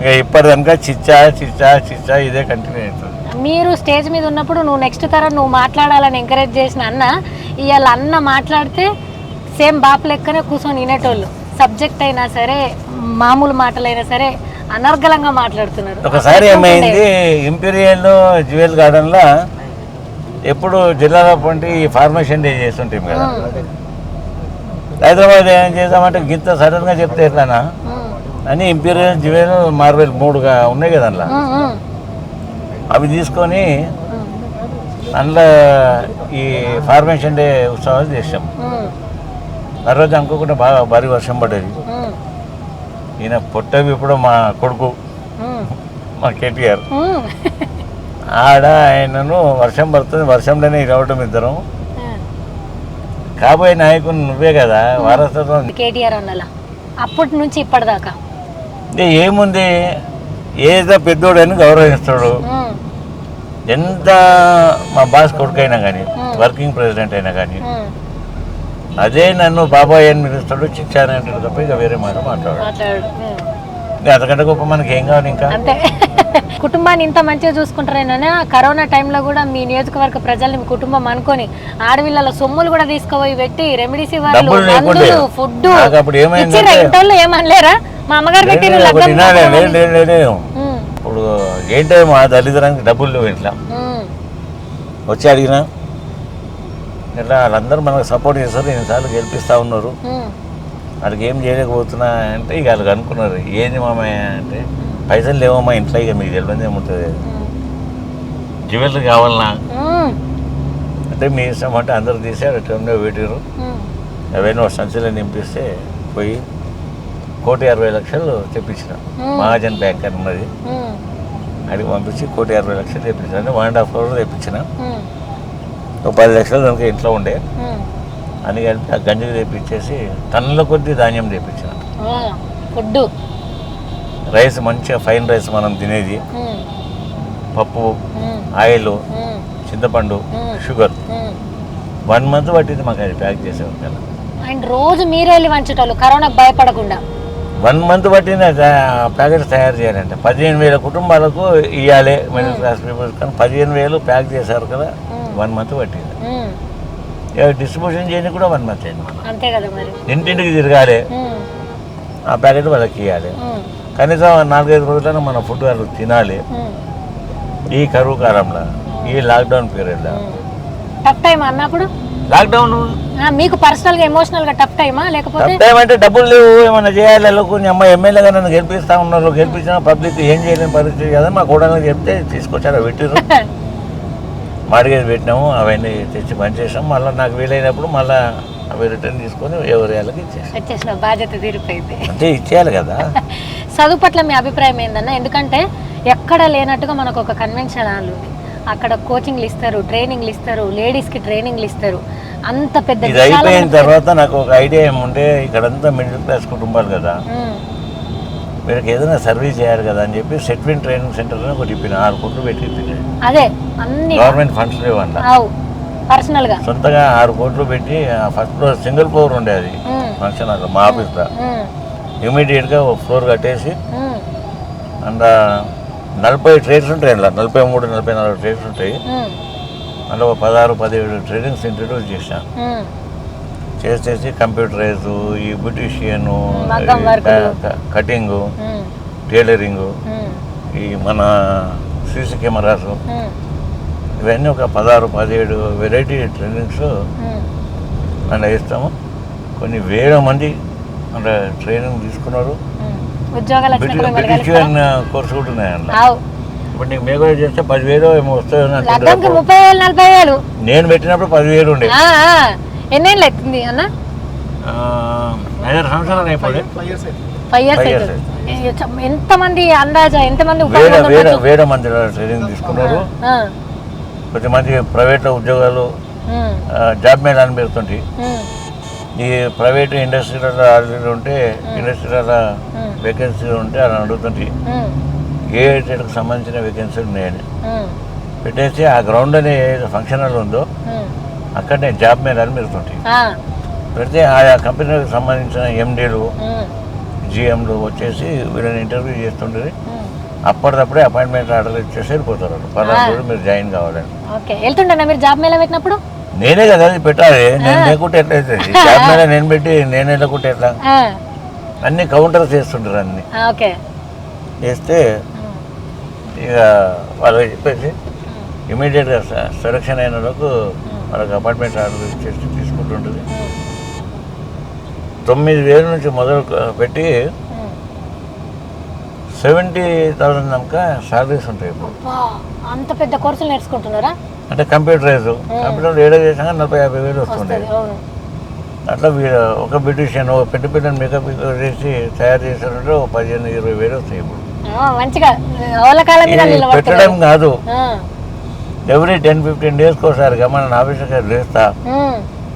ఇక ఇప్పటిదాకా చిచ్చా చిచ్చా చిచ్చా ఇదే కంటిన్యూ అవుతుంది.
మీరు స్టేజ్ మీద ఉన్నప్పుడు నువ్వు నెక్స్ట్ తరం నువ్వు మాట్లాడాలని ఎంకరేజ్ చేసిన అన్న ఇవాళ అన్న మాట్లాడితే సేమ్ బాపు లెక్కనే కూర్చొని వినేటోళ్ళు. సబ్జెక్ట్ అయినా సరే మామూలు మాటలైనా సరే అనర్గళంగా మాట్లాడుతున్నారు.
ఒకసారి ఏమైంది, ఇంపీరియల్ జ్యువెల్ గార్డెన్లో ఎప్పుడు జిల్లాలో పంటి ఫార్మేషన్ డే చేస్తుంటాం కదా. హైదరాబాద్ ఏం చేద్దామంటే గింత సడన్గా చెప్తే ఎట్లానా అని ఇంపీరియల్ జ్యువెల్ మార్బెల్ 3గా ఉన్నాయి కదా అందులో. అవి తీసుకొని అందులో ఈ ఫార్మేషన్ డే ఉత్సవాలు చేసాం. ఆ రోజు అనుకోకుండా బాగా భారీ వర్షం పడ్డది. ఈయన పొట్టవి ఇప్పుడు మా కొడుకు మా కేటీఆర్ ఆడ ఆయనను వర్షం పడుతుంది, వర్షంలోనే రావటం ఇద్దరం. కాబోయే నాయకుడు నువ్వే కదా, వారసత్వం
కేటీఆర్ అన్నలా అప్పటి నుంచి ఇప్పటిదాకా
ఏముంది, ఏదో పెద్దోడని గౌరవిస్తాడు. ఎంత మా బాస్ కొడుకు అయినా కానీ, వర్కింగ్ ప్రెసిడెంట్ అయినా కానీ అదే నన్ను బాబాయ్ అని పిలుస్తాడు, చిచ్చాని అంటాడు తప్ప ఇక వేరే మాట మాట్లాడు. అంతకంటే గొప్ప మనకి ఏం కావాలి ఇంకా.
అంతే. కుటుంబాన్ని ఇంత మంచిగా చూసుకుంటారైనా కరోనా టైంలో కూడా మీ నియోజకవర్గ ప్రజల్ని మీ కుటుంబం అనుకొని ఆడవిళ్ళ సొమ్ములు కూడా తీసుకుపోయి పెట్టి రెమెడీస్ ఫుడ్ ఇంట్లో ఏమనలేరా? మా అమ్మగారు పెట్టిన
ఇప్పుడు ఏంటో మా దళితురానికి డబ్బులు లేవు ఇంట్లో. వచ్చి అడిగినా ఇట్లా వాళ్ళందరూ మనకు సపోర్ట్ చేస్తారు, ఎన్నిసార్లు గెలిపిస్తూ ఉన్నారు, వాళ్ళకి ఏం చేయలేకపోతున్నా అంటే ఇక వాళ్ళకి అనుకున్నారు ఏంది మామయ్య అంటే పైసలు లేవమ్మా ఇంట్లో, ఇక మీకు తెలియదు ఏముంటుంది, జ్యువెలరీ కావాలన్నా అంటే మీ ఇష్టం అంటే అందరూ తీసి ఆ టైంలో పెట్టారు. అవన్నీ సంచులో నింపిస్తే పోయి 1,60,00,000 తెప్పించిన. మహాజన్ బ్యాంక్ అని ఉన్నది, అడిగి పంపించి 1,60,00,000 తెప్పించిన. అంటే 1.5 crore తెప్పించిన. ఒక 10 లక్షలు కనుక ఇంట్లో ఉండే అని కలిపి ఆ గంజికి తెప్పించేసి టన్నుల కొద్ది ధాన్యం తెప్పించిన.
ఫుడ్
రైస్ మంచిగా ఫైన్ రైస్ మనం తినేది, పప్పు, ఆయిల్, చింతపండు, షుగర్ 1 month పట్టింది మాకు అది ప్యాక్ చేసేవారు కదా.
అండ్ రోజు మీరే వెళ్ళి వంచేటోళ్ళు కరోనాకు భయపడకుండా.
1 month పట్టింది ప్యాకెట్స్ తయారు చేయాలంటే 15,000 కుటుంబాలకు ఇవ్వాలి మిడిల్ క్లాస్ పీపుల్స్. కానీ 15,000 ప్యాక్ చేశారు కదా, 1 month పట్టింది. డిస్ట్రిబ్యూషన్ చేయడానికి కూడా 1 month అయింది.
అంతే కదా మరి.
ఇంటింటికి తిరగాలి, ఆ ప్యాకెట్ వాళ్ళకి ఇవ్వాలి. కనీసం 4-5 రోజులను మన ఫుడ్ వాళ్ళు తినాలి. ఈ కరువు కాలంలో, ఈ లాక్డౌన్ పీరియడ్లో.
టఫ్ టైం అన్నప్పుడు
లాక్డౌన్
మీకు పర్సనల్ గా ఎమోషనల్ గా టఫ్ టైమా లేకపోతే
టఫ్ టైం అంటే డబ్బులు లేవు, ఏమన్నా చేయాలి. కొన్ని అమ్మ ఎమ్మెల్యేగా నన్ను గెలిపిస్తా ఉన్నారు, గెలిపించిన పబ్లిక్ ఏం చేయలేని పరిస్థితి కదా. మా కోడలు చెప్తే తీసుకొచ్చారు, పెట్టిరు, మార్గేజ్ పెట్టినాము, అవన్నీ తెచ్చి పనిచేసాం. మళ్ళీ నాకు వీలైనప్పుడు మళ్ళీ అవి రిటర్న్ తీసుకొని ఎవరి వాళ్ళకి
ఇచ్చేసిన బాధ్యత తీరిపోయింది.
అంటే ఇచ్చేయాలి కదా.
చదువు పట్ల మీ అభిప్రాయం ఏందన్న? ఎందుకంటే ఎక్కడ లేనట్టుగా మనకు ఒక కన్వెన్షన్ హాల్ ఉంది, అక్కడ కోచింగ్లు ఇస్తారు, ట్రైనింగ్లు ఇస్తారు, లేడీస్కి ట్రైనింగ్లు ఇస్తారు. అంత పెద్ద
ఇది అయిపోయిన తర్వాత నాకు ఒక ఐడియా ఏముంటే, ఇక్కడంతా మిడిల్ క్లాస్ కుటుంబాలు కదా, వీళ్ళకి ఏదైనా సర్వీస్ చేయాలి కదా అని చెప్పి సెట్విన్ ట్రైనింగ్ సెంటర్ ఒకటి 6 కోట్లు పెట్టి
అదే అన్ని
గవర్నమెంట్ ఫండ్స్ లేవంట,
పర్సనల్ గా
సొంతగా 6 కోట్లు పెట్టి ఫస్ట్ ఫ్లోర్ సింగిల్ ఫ్లోర్ ఉండేది ఫంక్షన్ హాల్ మా ఆఫీస్లో. ఇమీడియట్గా ఒక ఫ్లోర్ కట్టేసి అండ్ 40 ట్రేడ్స్ ఉంటాయి, అందులో 43-44 ట్రేడ్స్ ఉంటాయి. అందులో 16-17 ట్రైనింగ్స్ ఇంట్రడ్యూస్ చేశాను. చేసేసి కంప్యూటరైజ్, ఈ బ్యూటిషియను, కటింగు, టైలరింగు, ఈ మన సీసీ కెమెరాస్, ఇవన్నీ ఒక 16-17 వెరైటీ ట్రైనింగ్స్ అలా ఇస్తాము. కొన్ని వేల మంది అంటే ట్రైనింగ్ తీసుకున్నారు. బ్యూటిషియన్ కోర్సు కూడా ఉన్నాయి అందులో. ఇప్పుడు నీకు మేకప్ చేస్తే 10,000 ఏమో వస్తాయి. నేను పెట్టినప్పుడు 10,000 ఉండే.
ఎన్నేళ్ళు అవుతుంది అన్న?
5 సంవత్సరాలు అయిపోయి.
5 years. ఎంతమంది అందాజా ఎంతమంది
వేరే మంది ట్రైనింగ్ తీసుకున్నారు. కొంతమంది ప్రైవేట్లో ఉద్యోగాలు జాబ్ మేళ అని పెడుతుంటే, ఈ ప్రైవేట్ ఇండస్ట్రీలలో ఆల్రెడీ ఉంటే ఇండస్ట్రీల వేకెన్సీలు ఉంటే అని అడుగుతుంటే గేటెడ్కి సంబంధించిన వేకెన్సీలు ఉన్నాయని పెట్టేసి ఆ గ్రౌండ్ అనే ఫంక్షన్ హాల్ ఉందో అక్కడనే జాబ్ మేళ అని పెడుతుంటాయి. పెడితే ఆయా కంపెనీలకు సంబంధించిన ఎండీలు, జిఎంలు వచ్చేసి వీళ్ళని ఇంటర్వ్యూ చేస్తుంటే అప్పటిదప్పుడే అపాయింట్మెంట్ ఆర్డర్ ఇచ్చేసి వెళ్ళిపోతారు. 14 రోజులు మీరు జాయిన్ కావాలని.
వెళ్తుంటా మీరు జాబ్ మేళ పెట్టినప్పుడు?
నేనే కదా అది పెట్టాలి, నేను లేకుంటే ఎట్లా అవుతుంది? జాబ్ మేళ నేను పెట్టి నేను వెళ్ళకుంటే ఎట్లా? అన్ని కౌంటర్స్ చేస్తుంటారు అన్ని. వేస్తే ఇక వాళ్ళకి చెప్పేసి ఇమీడియట్గా సెలక్షన్ అయిన వాళ్ళకు వాళ్ళకి అపార్ట్మెంట్ ఆర్డర్ ఇచ్చేసి తీసుకుంటుంటుంది. 9,000 నుంచి మొదలు పెట్టి 70,000 దాకా శాలరీస్ ఉంటాయి ఇప్పుడు.
అంత పెద్ద కోర్సులు నేర్చుకుంటున్నారా?
అంటే కంప్యూటరైజ్ కంప్యూటర్ ఏడా చేసినా 40,000-50,000 వస్తుంటాయి. అట్లా ఒక బ్యూటిషియన్ పెద్ద పెద్ద మేకప్ చేసి తయారు చేశారంటే 15,000-20,000 వస్తాయి ఇప్పుడు.
మంచిగా
పెట్టడం కాదు, ఎవ్రీ 10-15 డేస్కి ఒకసారి మన ఆఫీసర్గా లేస్తా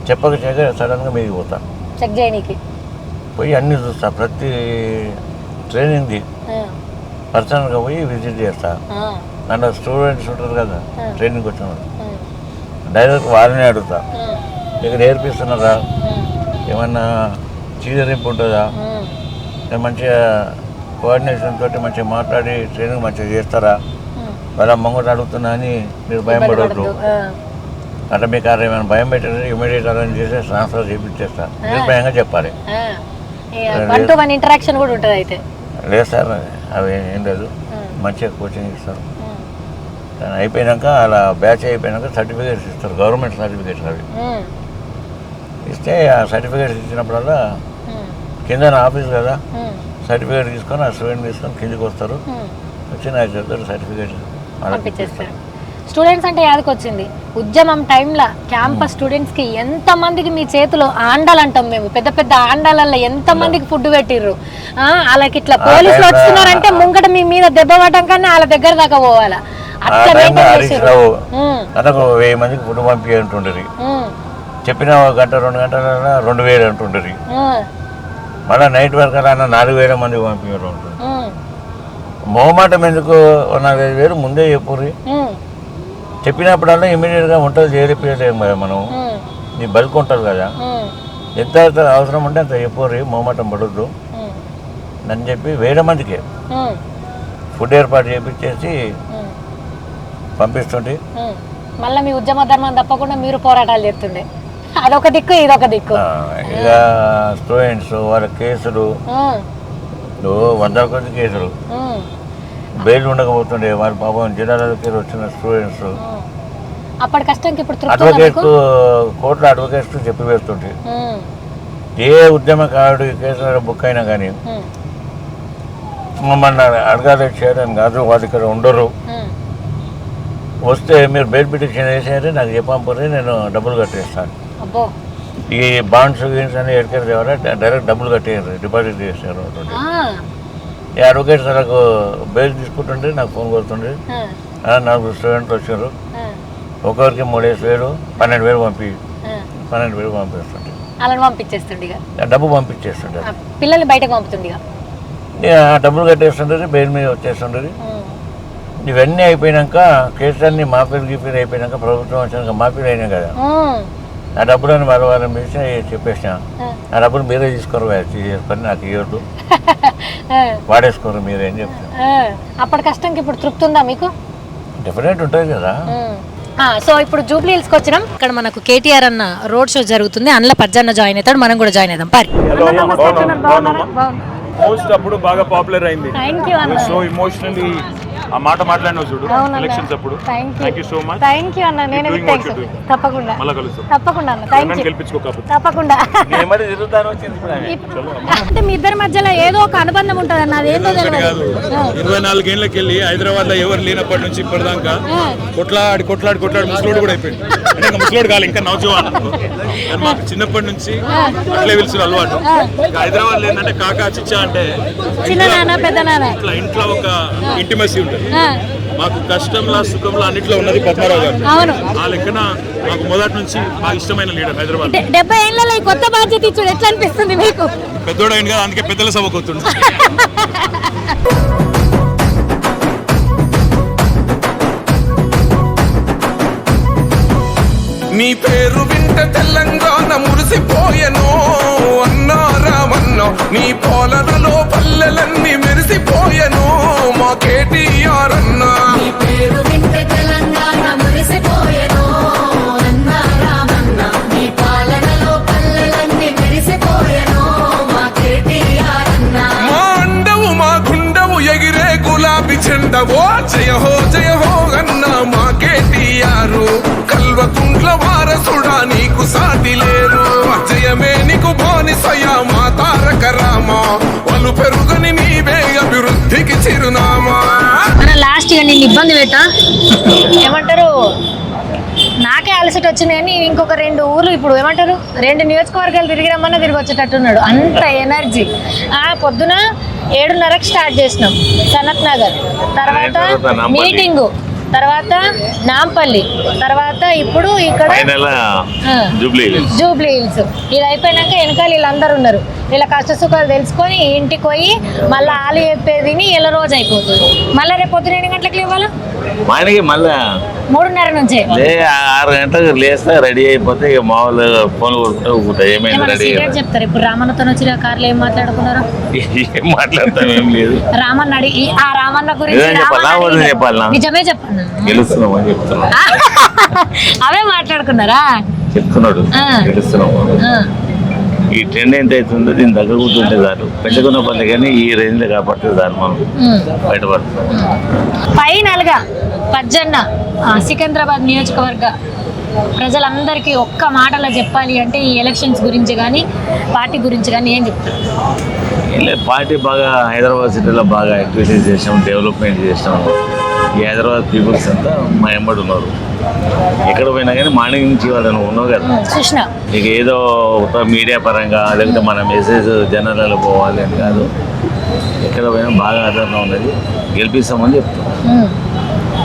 చెప్పక సడన్గా మీది పోతా,
చెక్ చేయడానికి
పోయి అన్నీ చూస్తా, ప్రతి ట్రైనింగ్ది పర్సనల్గా పోయి విజిట్ చేస్తా. దాంట్లో స్టూడెంట్స్ ఉంటారు కదా ట్రైనింగ్కి వచ్చిన వాళ్ళు, డైరెక్ట్ వాళ్ళని అడుగుతా, ఇక్కడ నేర్పిస్తున్నారా, ఏమన్నా చీదరింపు ఉంటుందా, మంచిగా కోఆర్డినేషన్ తోటి మంచిగా మాట్లాడి ట్రైనింగ్ మంచిగా చేస్తారా, వాళ్ళ మంగళ అడుగుతున్నా అని మీరు భయం పడవద్దు. అట్లా మీకు ఏమైనా భయం పెట్టారు ఇమీడియట్ అరేంజ్ చేసి ట్రాన్స్ఫర్ చేయించేస్తా, నిర్భయంగా చెప్పాలి.
ఇంటరాక్షన్ కూడా ఉంటుంది అయితే? లేదు
సార్, అవి ఏం లేదు, మంచిగా కోచింగ్ ఇస్తారు. అయిపోయినాక అలా బ్యాచ్ అయిపోయినాక సర్టిఫికేట్స్ ఇస్తారు, గవర్నమెంట్ సర్టిఫికేట్స్ అవి ఇస్తే ఆ సర్టిఫికేట్స్ ఇచ్చినప్పుడల్లా కింద ఆఫీస్ కదా సర్టిఫికేట్ తీసుకొని ఆ స్టూడెంట్ తీసుకొని కిందికి వస్తారు, వచ్చి నాకు చెప్తారు సర్టిఫికేట్
పంపించేస్తారు. స్టూడెంట్స్ అంటే యాదకి వచ్చింది, ఉద్యమం టైంలో క్యాంపస్ స్టూడెంట్స్కి ఎంతమందికి మీ చేతిలో ఆండాలు అంటాం మేము, పెద్ద పెద్ద ఆండాలలో ఎంతమందికి ఫుడ్ పెట్టిర్రు. వాళ్ళకి ఇట్లా పోలీసులు వస్తున్నారంటే ముంగట మీ మీద దెబ్బ పడటం కన్నా వాళ్ళ దగ్గర దాకా పోవాలా.
హరీష్ రావు తనకు 1000 మందికి ఫుడ్ పంపి అంటుండేది, చెప్పిన 1 గంట 2 గంటల 2,000 అంటుండేది, మళ్ళీ నైట్ వర్క్ అలా 4,000 మందికి పంపించారు ఉంటుంది. మొహమాటం ఎందుకు 4,000 ముందే చెప్పుర్రి, చెప్పినప్పుడల్లా ఇమీడియట్గా వంటలు చేరిపోయలేము కదా మనం, నీ బల్క్ ఉంటుంది కదా, ఎంత అవసరం ఉంటే అంత చెప్పుర్రి, మొహమాటం పడొద్దు అని చెప్పి 1000 మందికి ఫుడ్ ఏర్పాటు చేపించేసి పంపిస్తుంటే
మళ్ళీ మీ ఉద్యమ ధర్మం తప్పకుండా మీరు పోరాటాలు చేస్తుండే, అదొక దిక్కు ఇదొక దిక్కు.
ఇక స్టూడెంట్స్ వాళ్ళ కేసులు 100 కొద్ది కేసులు బెయిల్ ఉండకపోతుండే, వాళ్ళ పాపం జిల్లాల దగ్గర వచ్చిన స్టూడెంట్స్
అప్పటి కష్టంకి ఇప్పుడు
అడ్వకేట్స్ కోర్టులో అడ్వకేట్స్ చెప్పి వేస్తుంటే ఏ ఉద్యమకారుడు కేసులో బుక్ అయినా కానీ మమ్మల్ని అడగాలి చేయడం కాదు, వాళ్ళు ఇక్కడ ఉండరు, వస్తే మీరు బెయిల్ పిటిషన్ వేసారే నాకు చెప్పంపరే నేను డబ్బులు కట్టేస్తాను. ఈ బాండ్స్ గీన్స్ అని ఎక్కడికి తేవారా డైరెక్ట్ డబ్బులు కట్టేయారు, డిపాజిట్ చేశారు. ఈ అడ్వకేట్స్ వాళ్ళకు బెయిల్ తీసుకుంటుంటే నాకు ఫోన్ కొడుతుండే, 4 స్టూడెంట్లు వచ్చారు, ఒక్కొక్కరికి 3,000 12,000 12,000 పంపిస్తుంటే
పంపించేస్తుండే,
డబ్బు పంపించేస్తుండే,
పిల్లల్ని బయటకు పంపుతుండే,
డబ్బులు కట్టేస్తుండేది, బెయిల్ మీద వచ్చేస్తుండేది. ఇవన్నీ అయిపోయినాక కేసులన్నీ మాఫీలు గీఫీలు అయిపోయినాక ప్రభుత్వం వచ్చినాక మాఫీలు అయినాయి కదా, ఆ డబ్బులని వాళ్ళని పిలిచి చెప్పేసిన, ఆ డబ్బులు మీరే తీసుకోరు చేసుకొని నాకు ఇవ్వద్దు, వాడేసుకోరు మీరే అని చెప్తాను.
అప్పటి కష్టంకి ఇప్పుడు తృప్తి ఉందా మీకు?
డెఫినెట్ ఉంటుంది కదా.
సో ఇప్పుడు జూబ్లీ హిల్స్కి వచ్చినాం, ఇక్కడ మనకు కేటీఆర్ అన్న రోడ్ షో జరుగుతుంది, అందులో పజ్జన్న జాయిన్ అవుతాడు, మనం కూడా జాయిన్ అవుదాం. పరి
పోస్ట్ అప్పుడు బాగా పాపులర్ అయింది,
థ్యాంక్ యూ అన్న,
సో ఇమోషనల్లీ ఆ మాట మాట్లాడినావు చూడు ఎలక్షన్స్ అప్పుడు. Thank you so much.
Thank you అన్న, నేను తప్పకుండా
మళ్ళీ కలుస్తాం,
తప్పకుండా అన్న, థ్యాంక్ యూ,
గెలిపించుకోకపోతే
తప్పకుండా. అంటే మీ ఇద్దరి మధ్యలో ఏదో ఒక అనుబంధం ఉంటుంది అన్న, అదేంటో తెలియదు.
24 ఏళ్ళకి వెళ్ళి హైదరాబాద్ లో ఎవరు లేనప్పటి నుంచి ఇప్పటిదాకా కొట్లాడి ముసలోడు కూడా అయిపోయింది. అంటే ఇంకా ముసలోడు కాదు, ఇంకా నౌజవాన్. మాకు చిన్నప్పటి నుంచి అట్లే పిలుచుడు అలవాటు. హైదరాబాద్ లేదంటే కాకా చిచ్చా అంటే
చిన్న నాన్న పెద్ద నాన్న
ఇంట్లో ఒక ఇంటిమసీ ఉంటుంది. మాకు కష్టంలో సుఖంలో అన్నిట్లో ఉన్నది పద్మారావు గారు. ఆ లెక్కన మాకు మొదటి నుంచి బాగా ఇష్టమైన లీడర్ హైదరాబాద్.
70 ఏళ్ళలో ఈ కొత్త బాధ్యత ఇచ్చుడు ఎట్లా అనిపిస్తుంది మీకు?
పెద్దోడు అయింది కదా, అందుకే పెద్దల సభ కొత్తుంది.
నీ పేరు వింటే తెలంగాణ మురిసిపోయెను అన్నా రామన్నా, నీ పోలలలో పల్లెలన్నీ మెరిసిపోయెను మా కేటీఆర్ అన్నా.
నీ పేరు వింటే తెలంగాణ మురిసిపోయెను అన్నా రామన్నా, నీ పాలనలో పల్లెలన్నీ మెరిసిపోయెను మా కేటీఆర్ అన్నా.
మా అండవు మా గుండవు ఎగిరే జయ హో అన్న మా కేటీఆర్ కల్వకుంట్ల వారసుడా నీకు సాటి లేరు జయమే నీకు బానిసయ మా తారక రామ వాళ్ళు పెరుగని నీవే అభివృద్ధికి చిరునామా.
మన లాస్ట్ ఇక నేను ఇబ్బంది పెట్టా ఏమంటారు, నాకే అలసట వచ్చింది కానీ ఇంకొక 2 ఊర్లు ఇప్పుడు ఏమంటారు 2 నియోజకవర్గాలు తిరిగి రమ్మన్నా తిరిగి వచ్చేటట్టున్నాడు, అంత ఎనర్జీ. పొద్దున 7:30కి స్టార్ట్ చేసినాం సనత్ నగర్, తర్వాత మీటింగు, తర్వాత నాంపల్లి, తర్వాత ఇప్పుడు ఇక్కడ జూబ్లీ హిల్స్. ఇది అయిపోయినాక వెనకాల వీళ్ళందరూ ఉన్నారు, వీళ్ళ కష్ట సుఖాలు తెలుసుకొని ఇంటికి పోయి మళ్ళీ ఆలు చెప్పేది ఇలా రోజు అయిపోతుంది. మళ్ళీ రేపు పొద్దున 8 గంటలకు లేవాలా,
మనకి మళ్ళా
3:30 నుంచే
6 గంటలకు లేస్తే రెడీ అయిపోతే ఇక మామూలు ఫోన్ కొడుకుంటూ ఏమైంది రెడీ
చెప్తారు. ఇప్పుడు రామన్నతో వచ్చిన కార్లో ఏం మాట్లాడుకున్నారు,
ఏం మాట్లాడతాం ఏం లేదు.
రామన్న అడిగి ఆ రామన్న గురించి
చెప్పాలా
నిజమే చెప్పండి
గెలుస్తున్నాం అని చెప్తున్నాం,
అవే మాట్లాడుకున్నారా
చెప్తున్నాడు గెలుస్తున్నాము. ఈ ట్రెండ్ ఎంత అవుతుందో దీని దగ్గర కూర్చుంటే చాలు, పెట్టుకున్న పనులు కానీ ఈ రేంజ్ లో కాపాడితే చాలు మనం బయటపడుతున్నాం.
ఫైనల్గా పజ్జన్న సికింద్రాబాద్ నియోజకవర్గ ప్రజలందరికీ ఒక్క మాటలో చెప్పాలి అంటే ఈ ఎలక్షన్స్ గురించి కానీ పార్టీ గురించి కానీ ఏం చెప్తారు?
పార్టీ బాగా హైదరాబాద్ సిటీలో బాగా యాక్టివిటీస్ చేసాం, డెవలప్మెంట్ చేసాము. ఈ హైదరాబాద్ పీపుల్స్ అంతా మా ఎంబడి ఉన్నారు, ఎక్కడ పోయినా కానీ మార్నింగ్ నుంచి వాళ్ళని ఉన్నావు కదా
చూసిన.
ఇక ఏదో ఒక మీడియా పరంగా లేకపోతే మన మెసేజ్ జనాలలో పోవాలి అని కాదు, ఎక్కడ పోయినా బాగా ఆదరణ ఉన్నది, గెలిపిస్తామని చెప్తున్నాం.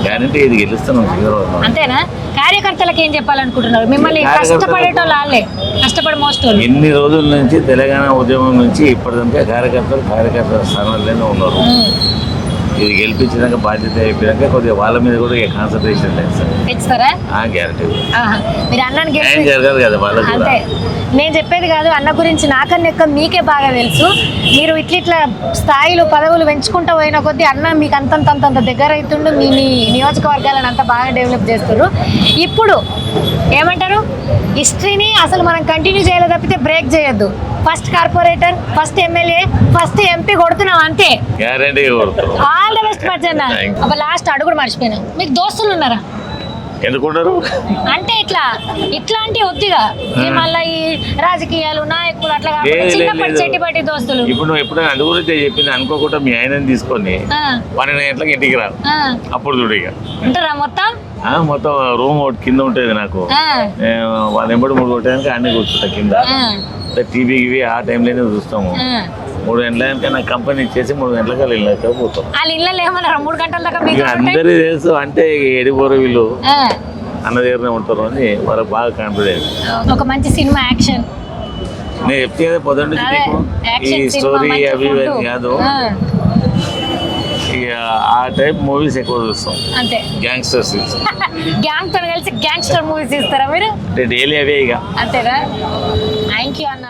గ్యారంటీ ఇది గెలుస్తున్నాం హైదరాబాద్.
అంతేనా? కార్యకర్తలకు ఏం చెప్పాలనుకుంటున్నారు? మిమ్మల్ని కష్టపడేటోళ్ళే కష్టపడి మోస్టోళ్ళు
ఎన్ని రోజుల నుంచి తెలంగాణ ఉద్యమం నుంచి ఇప్పటిదంటే కార్యకర్తల స్థానాల్లోనే ఉన్నారు. ఇది గెలిపించినాక బాధ్యత అయిపోయాక కొద్దిగా వాళ్ళ మీద కూడా కాన్సన్ట్రేషన్ లేదు సార్.
ఇస్తారా?
గ్యారంటీ
మీరు అన్నాను
జరగదు కదా వాళ్ళకి.
అంతే, నేను చెప్పేది కాదు, అన్న గురించి నాకన్నా ఎక్కువ మీకే బాగా తెలుసు. మీరు ఇట్లా స్థాయిలు పదవులు పెంచుకుంటూ పోయిన కొద్దీ అన్న మీకు అంతంత దగ్గర అవుతుండు, మీ నియోజకవర్గాలను అంత బాగా డెవలప్ చేస్తారు. ఇప్పుడు ఏమంటారు, హిస్టరీని అసలు మనం కంటిన్యూ చేయలేదు తప్పితే బ్రేక్ చేయొద్దు. First corporator, first MLA, first MP కొడుతున్నాం అంతే.
గ్యారంటీ
ఆల్ ది బెస్ట్ పచ్చన్న. అబ్బా లాస్ట్ అడుగుడు మర్చిపోయినా, మీకు దోస్తులు ఉన్నారా?
ఎందుకుంటారు
అంటే ఇట్లాంటి ఒత్తిగా మళ్ళీ ఈ రాజకీయాలు నాయకులు అట్లా చిన్నప్పటి చెట్టిపట్టి దోస్తులు.
ఇప్పుడు నువ్వు ఎప్పుడైనా అందు గురించి చెప్పింది అనుకోకుండా మీ ఆయనని తీసుకొని 12 గంటలకు ఇంటికి రా, అప్పుడు చూడు ఇక
ఉంటారా మొత్తం
రూమ్ ఒకటి కింద ఉంటుంది నాకు, వాళ్ళ ఎంబడి 3 కొట్టడానికి అన్నీ కూర్చుంటా కింద. టీవీ గివి ఆ టైంలోనే చూస్తాము. 3 గంటల నాకు కంపెనీ ఇచ్చేసి 3 గంటలకు వెళ్ళినాక పోతాం.
వాళ్ళ ఇళ్ళలో ఏమన్నారు 3 గంటల దాకా?
అందరూ తెలుసు, అంటే ఎడిపోరు వీళ్ళు అన్న దగ్గరనే ఉంటారు అని వాళ్ళకి బాగా కాన్ఫిడెన్స్.
ఒక మంచి సినిమా యాక్షన్
నేను చెప్తే కదా పొద్దున్న ఈ స్టోరీ అవి కాదు, ఇక ఆ టైప్ మూవీస్ ఎక్కువ చూస్తాం.
అంతే,
గ్యాంగ్స్టర్స్
గ్యాంగ్ తో కలిసి గ్యాంగ్స్టర్ మూవీస్ ఇస్తారా మీరు?
అంటే డైలీ అవే ఇక.
అంతేనా? థ్యాంక్ యూ అన్న.